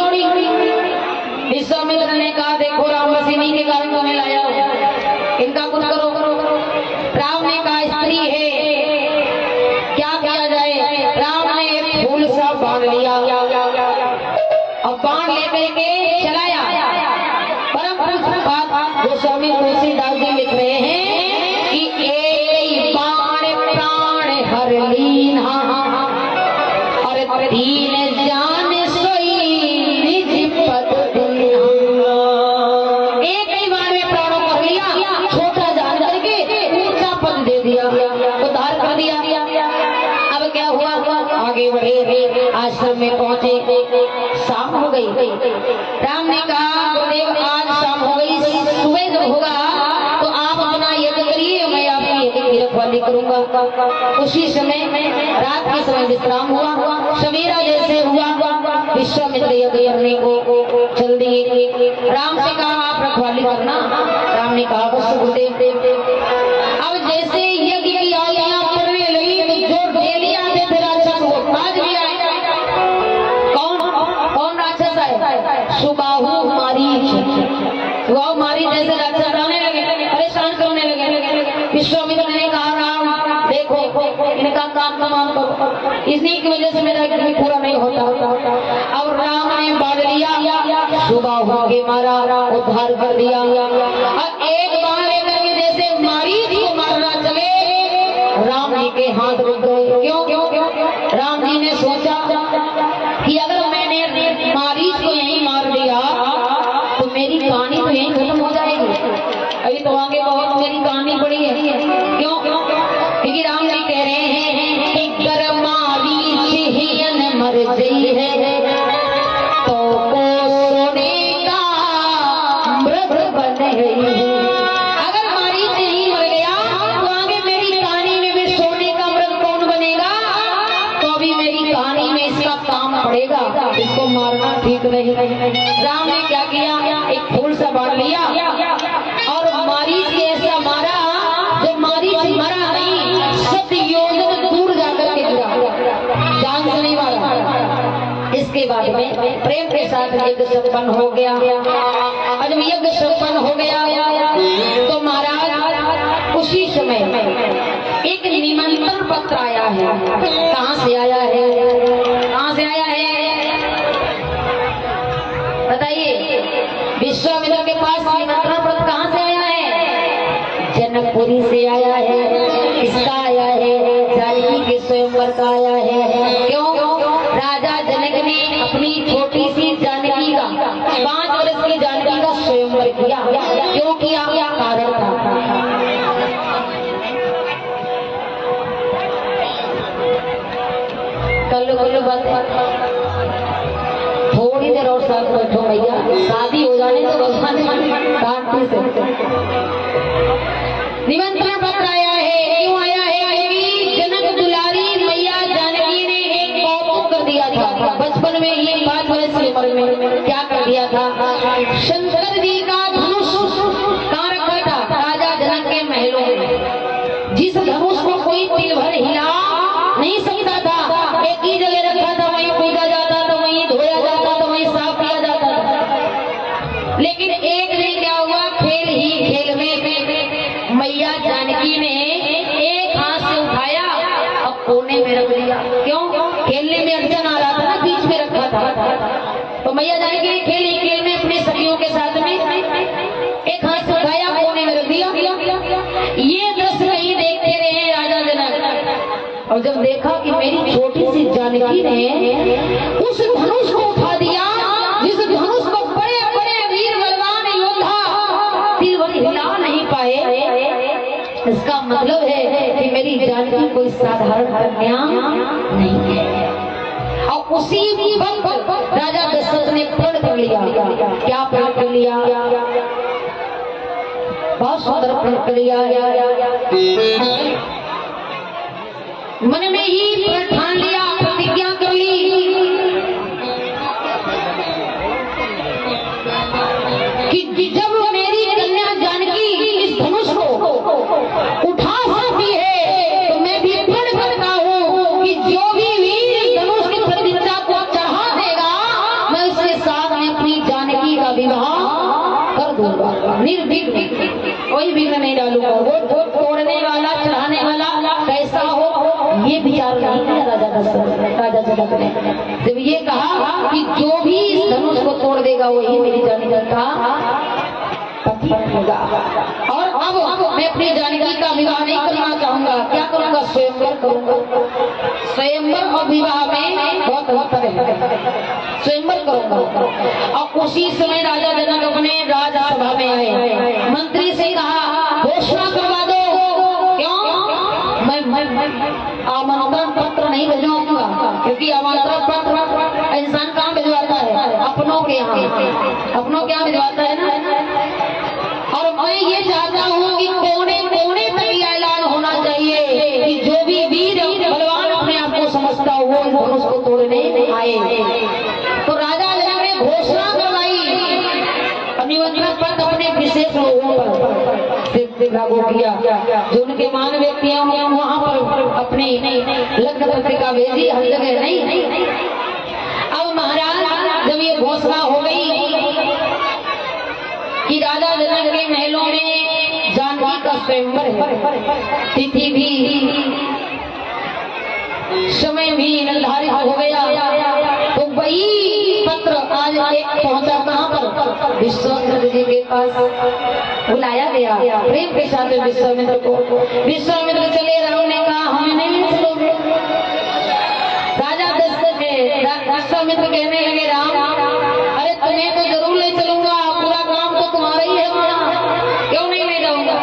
विश्वामित्र ने कहा देखो राम बस इन्हीं के कारण तुम्हें लाया हो, इनका कुछ करो। राम ने कहा स्त्री है, क्या किया जाए। राम ने एक फूल सा बांध लिया, अब बांध लेकर के चलाया। परम पुरुष बात गोस्वामी तुलसीदास जी लिख रहे हैं कि एक बाण प्राण हर लीना और तीन जान सोई निज पद दुल्हा। एक ही बाण में प्राणों को लिया, छोटा जान करके ऊंचा पद दे दिया, उद्धार कर दिया। अब क्या हुआ, आगे बढ़े, आश्रम में पहुंचे, शाम हो गई। राम ने कहा गुरुदेव आज शाम हो गई, सुबह जब होगा तो आप अपना यज्ञ करिए, मैं आपकी यज्ञ की रखवाली करूंगा। उसी समय रात के समय विश्राम हुआ, सवेरा जैसे हुआ विश्वामित्र यज्ञ करने को चल दिए। राम से कहा आप रखवाली करना, राम ने कहा बस गुरुदेव। अब जैसे यज्ञ की आलियां पड़ने लगी तो जो डेली आते थे राक्षस वो आज भी आए। कौन राक्षस आए, सुबाहु मारीच, सुबाहु मारीच जैसे राक्षस आने लगे, परेशान करने लगे। विश्वामित्र ने कहा राम देखो इनका काम तमाम करो, इन्हीं की वजह से मेरा यज्ञ पूरा नहीं होता। अब राम ने बांध लिया, सुबाहु के मारा, उद्धार कर दिया। और एक बार लेकर के जैसे मारीच को मारना चले, राम जी के हाथ रुक गए। क्यों? राम जी ने सोचा कि अगर मैंने मारीच को यहीं मार दिया तो मेरी कहानी तो यहीं खत्म हो जाएगी, अभी तो आगे बहुत मेरी कहानी पड़ी है। क्यों? क्योंकि राम जी कह रहे हैं कि अगर मारीच ही न मर गई है तो सोने का मृग बन गई है। अगर मारीच नहीं मर गया तो आगे मेरी कहानी में भी सोने का मृग कौन बनेगा, तो अभी मेरी कहानी में इसका काम पड़ेगा, इसको मारना ठीक नहीं। राम ने क्या किया, एक फूल सा बांध लिया और मारीच के ऐसा मारा जो मारीच मरा नहीं, 7 योजन दूर जाकर के गिरा, जान से नहीं मारा। इसके बाद में प्रेम के साथ यज्ञ संपन्न हो गया। और जब यज्ञ संपन्न हो गया तो महाराज उसी समय में एक निमंत्रण पत्र आया है। कहाँ से आया है, कहाँ से आया है बताइए। विश्वामित्र के पास निमंत्रण पत्र कहाँ से आया है, जनकपुरी से आया है। किसका आया है, जानकी के स्वयंवर का आया है। क्यों? राजा जनक ने अपनी छोटी सी जानकी का 5 वर्ष की जानकी का स्वयंवर किया। क्यों किया, क्या कारण था। कल्लू बात, थोड़ी देर और साथ बैठो भैया, शादी हो जाने तो भगवान काटती से। निमंत्रण पत्र आया है, क्यों आया है कि जनक दुलारी मैया जानकी ने एक पाप कर दिया था बचपन में ही, 5 वर्ष की उम्र में। क्या कर दिया था, शंकर जी का धनुष कहाँ रखा था, राजा जनक के महलों में। जिस धनुष को कोई तिल भर हिला नहीं सकता था, एक ही जगह रखा था, वहीं पूजा जाता था, वहीं धोया जाता था, वहीं साफ किया जाता था। लेकिन एक दिन क्या हुआ, खेल ही खेल में मैया जानकी ने एक हाथ से उठाया और कोने में रख दिया। क्यों? खेलने में अड़चन आ रहा था ना, बीच में रखा था। तो मैया जानकी ने खेल ही खेल में अपने सखियों के साथ में एक हाथ से उठाया, कोने में रख दिया। ये दृश्य नहीं देखते रहे राजा जनक। और जब देखा कि मेरी छोटी सी जानकी ने उस धनुष को उठा दिया, जिस धनुष को बड़े बड़े वीर बलवान योद्धा तिल भर हिला नहीं पाए, इसका मतलब है कि मेरी जानकी कोई साधारण कन्या नहीं है। और उसी वक्त राजा दशरथ ने प्रण कर लिया। क्या प्रण कर लिया? बहुत सुंदर प्रण कर लिया। मन में ही प्रण ठान लिया, प्रतिज्ञा कर ली कि जब मेरी कन्या जानकी इस धनुष को उठा सकती है तो मैं भी प्रण करता हूँ कि जो भी वीर धनुष की प्रतिज्ञा को चढ़ा देगा मैं उसके साथ में अपनी जानकी का विवाह कर दूंगा, निर्विघ्न, कोई विघ्न नहीं डालूंगा। वो तोड़ने वाला चढ़ाने वाला कैसा हो ये विचार नहीं किया राजा जनक ने। जब ये कहा कि जो भी इस धनुष को तोड़ देगा वही मेरी जानकी का पति बनेगा। और अब मैं अपनी जानकी का विवाह नहीं करना चाहूंगा, क्या करूंगा? स्वयंवर करूंगा। स्वयंवर और विवाह में बहुत अंतर है। स्वयंवर करूंगा। और उसी समय राजा जनक अपने राजसभा में आए, मंत्री से कहा घोषणा करवा दो। क्यों? मैं आमंत्रण पत्र नहीं भिजवाऊंगा, क्योंकि आमंत्रण पत्र इंसान कहाँ भिजवाता है? अपनों के यहाँ, अपनों के यहाँ भिजवाता है ना। और मैं ये चाहता हूँ कि कोने कोने तक ऐलान होना चाहिए कि जो भी वीर बलवान अपने आप को समझता हो वो धनुष को तोड़ने आए। तो राजा जनक ने घोषणा करवाई, निमंत्रण पत्र अपने विशेष लोगों पर लागू किया, जो उनके मान व्यक्ति हैं वहां पर अपनी लग्न पत्रिका भेजी, हर जगह नहीं। अब महाराज जब ये घोषणा हो गई कि राजा जनक के महलों में जानकी का स्वयंवर है, तिथि भी समय भी निर्धारित हो गया, तो वही पत्र आज एक पहुंचा कहाँ पर? विश्वामित्र जी के पास बुलाया गया प्रेम के साथ विश्वामित्र को। विश्वामित्र चले, राम ने कहा हमें नहीं चलोगे। राजा दशरथ विश्वामित्र कहने लगे राम अरे तुम्हें तो जरूर ले चलूंगा, पूरा काम तो तुम्हारा ही है, क्यों नहीं ले जाऊंगा।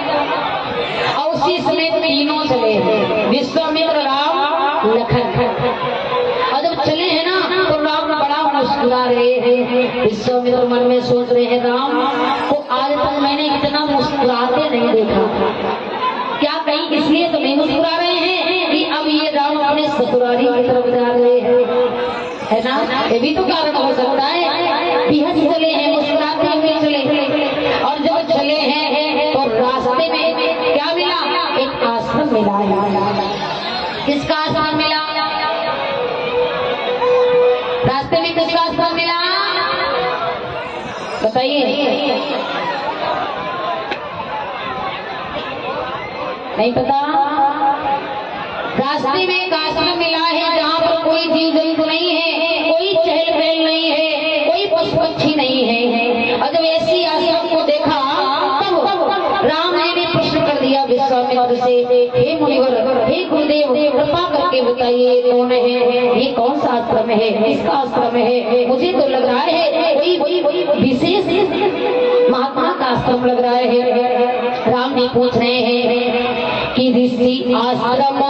और उसी समय तीनों चले, विश्वामित्र, राम, लखन। और जब चले हैं ना तो राम बड़ा मुस्कुरा रहे हैं। विश्वामित्र मन में सोच रहे हैं राम को आज तक मैंने इतना मुस्कुराते नहीं देखा, क्या कहीं इसलिए तो नहीं मुस्कुरा रहे हैं कि अब ये राम अपने ससुराली की तरफ जा रहे हैं, है ना? ये भी तो कारण हो सकता है। बिहस चले हैं, मुस्कुराते हुए चले, और जब चले हैं तो रास्ते में क्या मिला? एक आश्रम मिला। किसका आश्रम मिला? रास्ते में किसका आश्रम मिला? बताइए। नहीं पता? रास्ते में एक आश्रम मिला है जहाँ पर कोई जीव जंतु नहीं है, कोई चहल पहल नहीं है, कोई पशु पक्षी नहीं है। और जब ऐसी आश्रम को देखा तब राम ने भी प्रश्न कर दिया विश्वामित्र से, हे मुनिवर, हे गुरुदेव, कृपा करके बताइए कौन है, ये कौन सा आश्रम है, किसका आश्रम है? मुझे तो लग रहा है कोई विशेष महात्मा का आश्रम लग रहा है। राम जी पूछ रहे हैं कि ऋषि आश्रम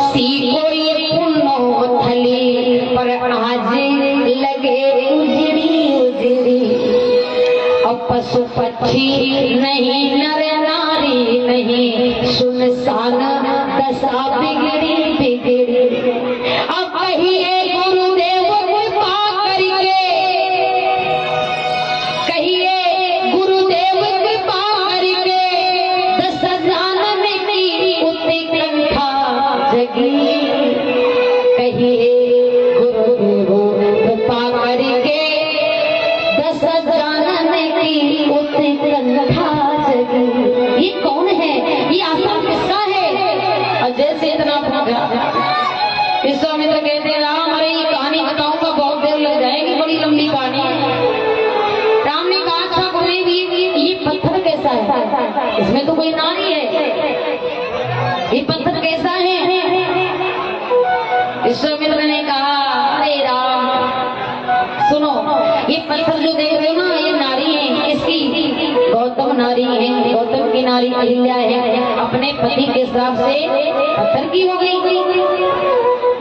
सी कोई पुण्य थली पर आज लगे उजड़ी उजड़ी, अब पशु पक्षी नहीं, नर नारी नहीं, सुनसान दशा बिगड़ी बिगड़ी। अब कहिए गुरुदेव कृपा करके, कहिए गुरुदेव कृपा करके, दस जानने की उत्कंठा जगी। कहिए गुरुदेव कृपा करके, दस जानने की उत्कंठा जगी। ये कौन है? ये आश्रम किसका है? और जैसे इतना पूछा, विश्वामित्र कहते राम अरे ये कहानी बताऊंगा बहुत देर लग जाएगी, बड़ी लंबी कहानी। राम ने कहा अच्छा कोई भी ये पत्थर कैसा है? इसमें तो कोई नारी है, ये पत्थर कैसा है? विश्वामित्र ने कहा अरे राम सुनो, ये पत्थर जो देख रहे हो ना ये नारी है, इसकी गौतम नारी है, गौतम की नारी नारी अहिल्या है अपने पति के श्राप से पत्थर की हो गई।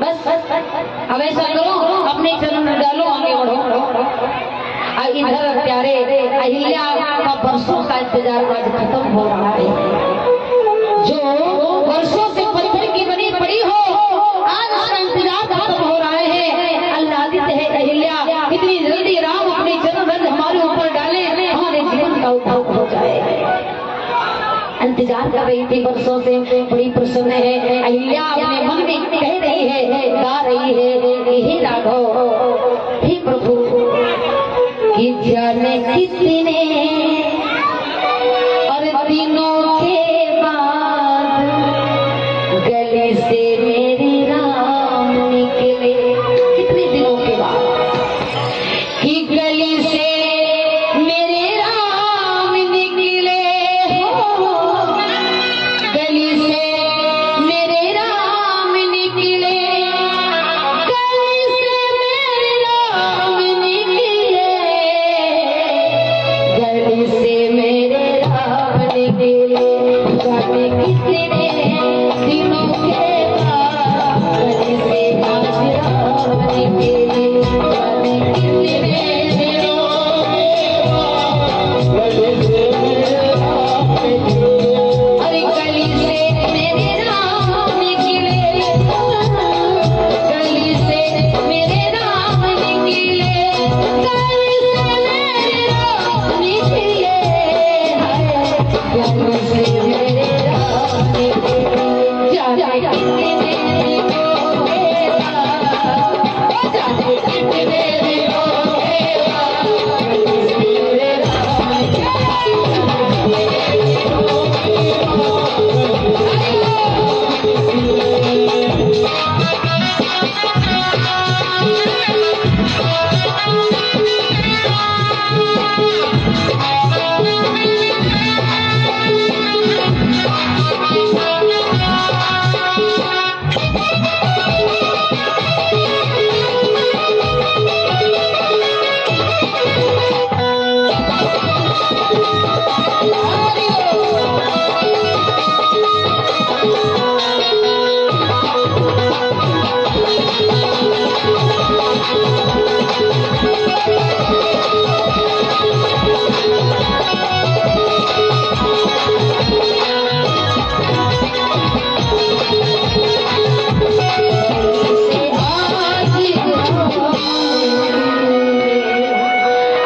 बस अब ऐसा करो, अपने चरण में डालो, आगे बढ़ो। इधर प्यारे अहिल्या का वर्षों का इंतजार आज खत्म हो रहा है। जो वर्षों से पत्थर की बनी पड़ी हो, आज उसका इंतजार खत्म हो रहा है। अल्लादित है अहिल्या, कितनी जल्दी राम अपने चरण रंग हमारे ऊपर डाले, हमारे जीवन का उद्धार हो जाए। इंतजार कर रही थी वर्षों से, बड़ी प्रसन्न है अहिल्या, अपने मन में कह रही है, गा रही है, हे राघव, हे प्रभु, कि जाने कितने और दिनों के बाद गले से मेरे राम निकले। कितने दिनों के बाद कि गले से मेरे राम निकले हो, गले से मेरे राम निकले, गले से मेरे राम निकले, गले से मेरे राम निकले। जाने कितने दिनों के बाद गले से आज राम निकले, जाने कितने दिनों अरे गली से मेरे राम निकले, गली से मेरे राम निकले, गली से मेरे राम निकले, गली से मेरे राम निकले। जाने कितने दिनों के बाद, जाने कितने दिनों के बाद गली से मेरे राम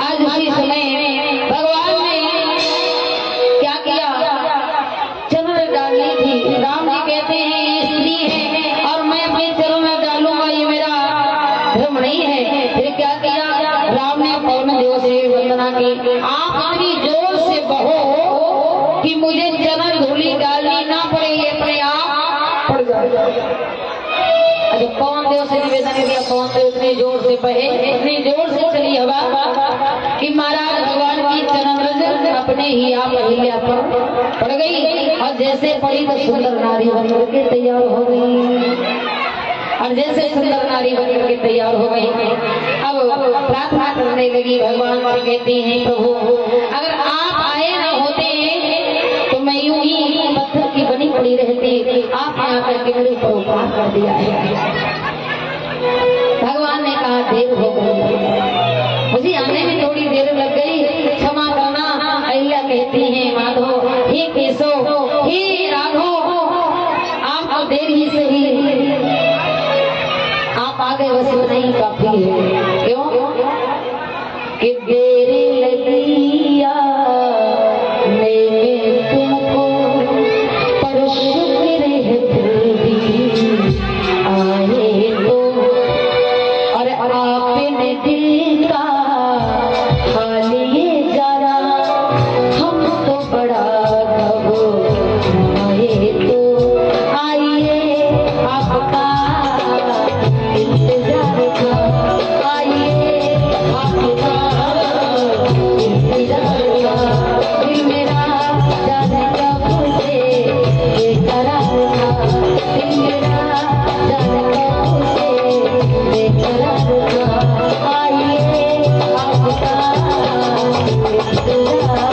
आज उसी समय भगवान ने क्या किया, चरण डाली थी। राम जी कहते हैं ये स्त्री है और मैं अपने चरण में डालूंगा, ये मेरा धर्म नहीं है। फिर क्या किया, राम ने पवन देव से वंदना की, आप इतनी जोर से बहो कि मुझे चरण धूलि डालनी ना पड़े, ये अपने आप पड़ जाए। अच्छा, पवन देव से निवेदन किया, पवन देव इतनी जोर से बहे, इतनी जोर से चली हवा कि महाराज भगवान की चरण रज अपने ही आप अहिल्या पर पड़ गई। और जैसे पड़ी तो सुंदर नारी बनकर के तैयार हो गई, और जैसे सुंदर नारी बनकर के तैयार हो गई, अब प्रार्थना करने लगी, भगवान से कहती हैं, प्रभु अगर आप आए ना होते तो मैं यूं ही पत्थर की बनी पड़ी रहती, आपने आकर के मेरे ऊपर उपकार कर दिया है। भगवान ने कहा देर हो गई, मुझे आने में थोड़ी देर लग गई, क्षमा करना। अहिल्या कहती हैं, माधव, हे केशव, हे राघव, आपको देर ही सही, आप आगे बस नहीं काफी है। क्यों कि देर लगी आने में तुमको, पर शुक्र है फिर भी आए तो, और आपने दिल का हाल ये जाना, हम तो बड़ा घबराए तो आइए आपका इंतजार था, आइए आपका इंतजार था। दिल मेरा जाने कब से बेकरार था, दिल मेरा जाने कब से बेकरार था, आइए आपका इंतजार था।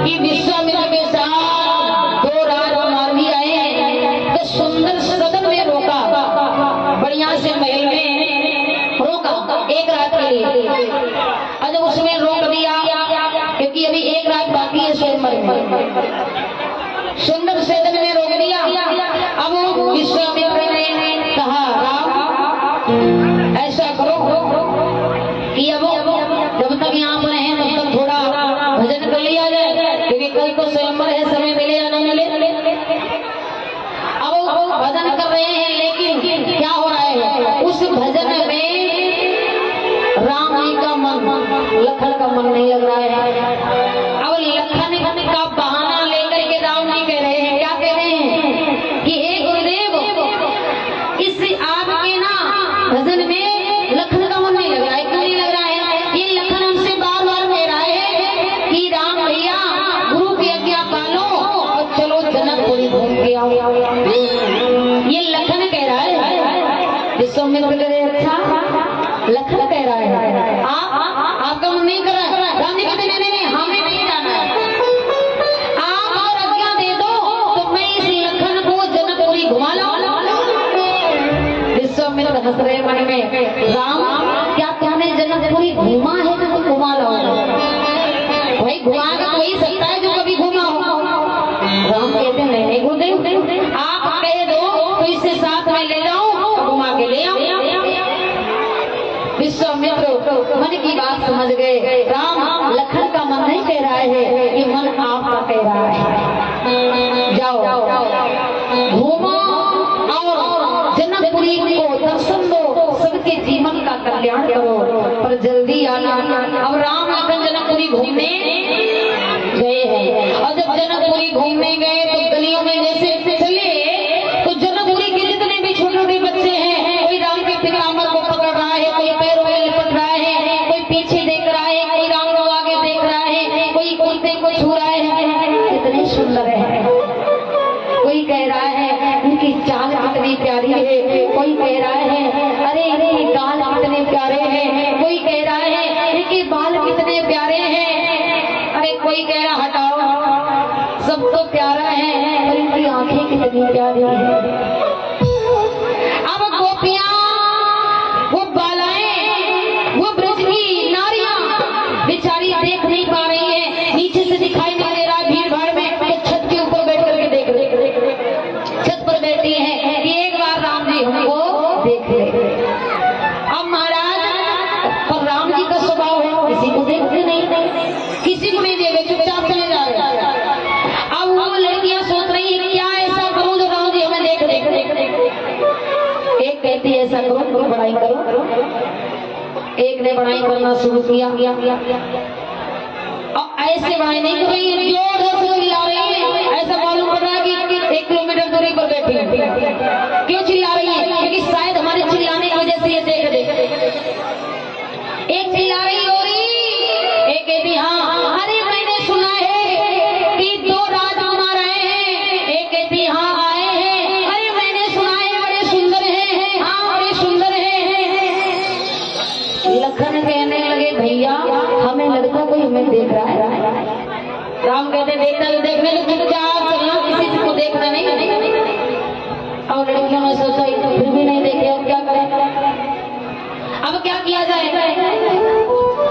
कि विश्वामित्र के साथ 2 राजकुमार भी आए तो सुंदर सदन में रोका, बढ़िया से महल में रोका 1 रात के लिए। और जब उसमें रोक दिया क्योंकि अभी 1 रात बाकी है स्वयंवर में, सुंदर सदन में रोक दिया। अब विश्वामित्र ने कहा राम ऐसा करो कि अब जब तक यहाँ पर हैं तब तक थोड़ा भजन कर लिया जाए, क्योंकि कल तो स्वयंवर है, समय मिले या न मिले। अब भजन कर रहे हैं, लेकिन क्या हो रहा है उस भजन में राम जी का मन, लखन का मन नहीं लग रहा है। अब लखन का बहाना लेकर के राम जी कह रहे हैं, क्या कह रहे हैं कि हे गुरुदेव इस आपके ना भजन में लखन का मन नहीं लग रहा है। क्यों नहीं लग रहा है? ये लखन हमसे बार बार कह रहा है कि राम भैया गुरु की आज्ञा पालो और चलो जनकपुरी घूम के आओ। ये लखन कह रहा है। विश्वामित्र कह रहे अच्छा लखन कह रहा है, आपका मन नहीं कर रहा है। राम जी कहते नहीं हमें नहीं जाना है, आप और आज्ञा दे दो तो मैं इस लखन को जनकपुरी घुमा लाऊं। विश्वामित्र हंस रहे मन में, राम क्या तुमने जनकपुरी घुमा है तो तुम घुमा लाओ? भाई घुमा तो वही सकता है जो कभी घुमा हो। राम कहते नहीं गुरुदेव आप कह दो तो इसे साथ में ले जाओ, घुमा के ले आओ। विश्वामित्र मन की बात समझ गए, राम लखन का मन नहीं कह रहा है, ये मन आपका कह रहा है। जाओ घूमो और जनकपुरी को दर्शन दो, सबके जीवन का कल्याण करो, पर जल्दी आना। अब राम लखन जनकपुरी घूमने गए हैं, और जब जनकपुरी घूमने गए तो गलियों में जैसे चले तो जनकपुरी के जितने भी छोटे छोटे बच्चे हैं, कोई राम के पितामह को पकड़ रहा है, कोई पैरों में लिपट रहा है, कोई पीछे देख रहा है, कोई राम को आगे देख रहा है, कोई कुर्ते को छू रहा है। कितने सुंदर है। कोई कह रहा है उनकी चाल कितनी प्यारी है, कोई कह रहा है अरे इनके गाल कितने प्यारे हैं, कोई कह रहा है इनके बाल कितने प्यारे हैं, अरे कोई कह रहा हटाओ सब तो प्यारा है पर इनकी आंखें कितनी प्यारी है। अब गोपियां, वो बालाएं, वो ब्रज की नारियां बेचारी देख नहीं पा रही है, नीचे से दिखाई नहीं दे रहा भीड़ भाड़ में, तो छत के ऊपर बैठ करके देख रहे, छत पर बैठी है कि एक बार राम जी हमको देख ले। अब महाराज पर राम जी का स्वभाव है किसी को देखते नहीं, किसी को नहीं देखे, चुपचाप चले जा रहे। अब वो लड़कियां सोच रही है क्या ऐसा करूं जो राम जी हमें देख देख एक कहती है ऐसा करो बड़ाई करो, एक ने बड़ाई करना शुरू किया। अब ऐसे बड़ाई नहीं कर रही है, जोर से चिल्ला रही है, ऐसा मालूम पड़ रहा है कि 1 किलोमीटर दूरी पर बैठी है। क्यों चिल्ला रही है? क्योंकि शायद हमारे चिल्लाने की वजह से ये देख एक चिल्ला रही हो रही, एक कहती हाँ अरे मैंने सुना है कि 2 राजकुमार आए हैं, एक कहती हाँ आए हैं, अरे मैंने सुना है बड़े सुंदर हैं, हाँ बड़े सुंदर हैं। लखन कहने लगे भैया हमें लगता कोई हमें देख रहा है। राम कहते देखना तो देखने तो चुपचाप चलना, किसी को देखना नहीं। और लड़कियों ने सोचा फिर भी नहीं देखे, अब क्या करें, अब क्या किया जाए?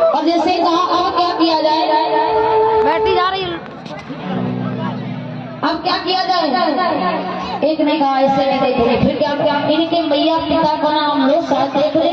और जैसे कहा अब क्या किया जाए, बैठी जा रही, अब क्या किया जाए? एक ने कहा ऐसे नहीं देखेंगे, फिर क्या इनके मैया पिता का नाम लो साथ देख ले।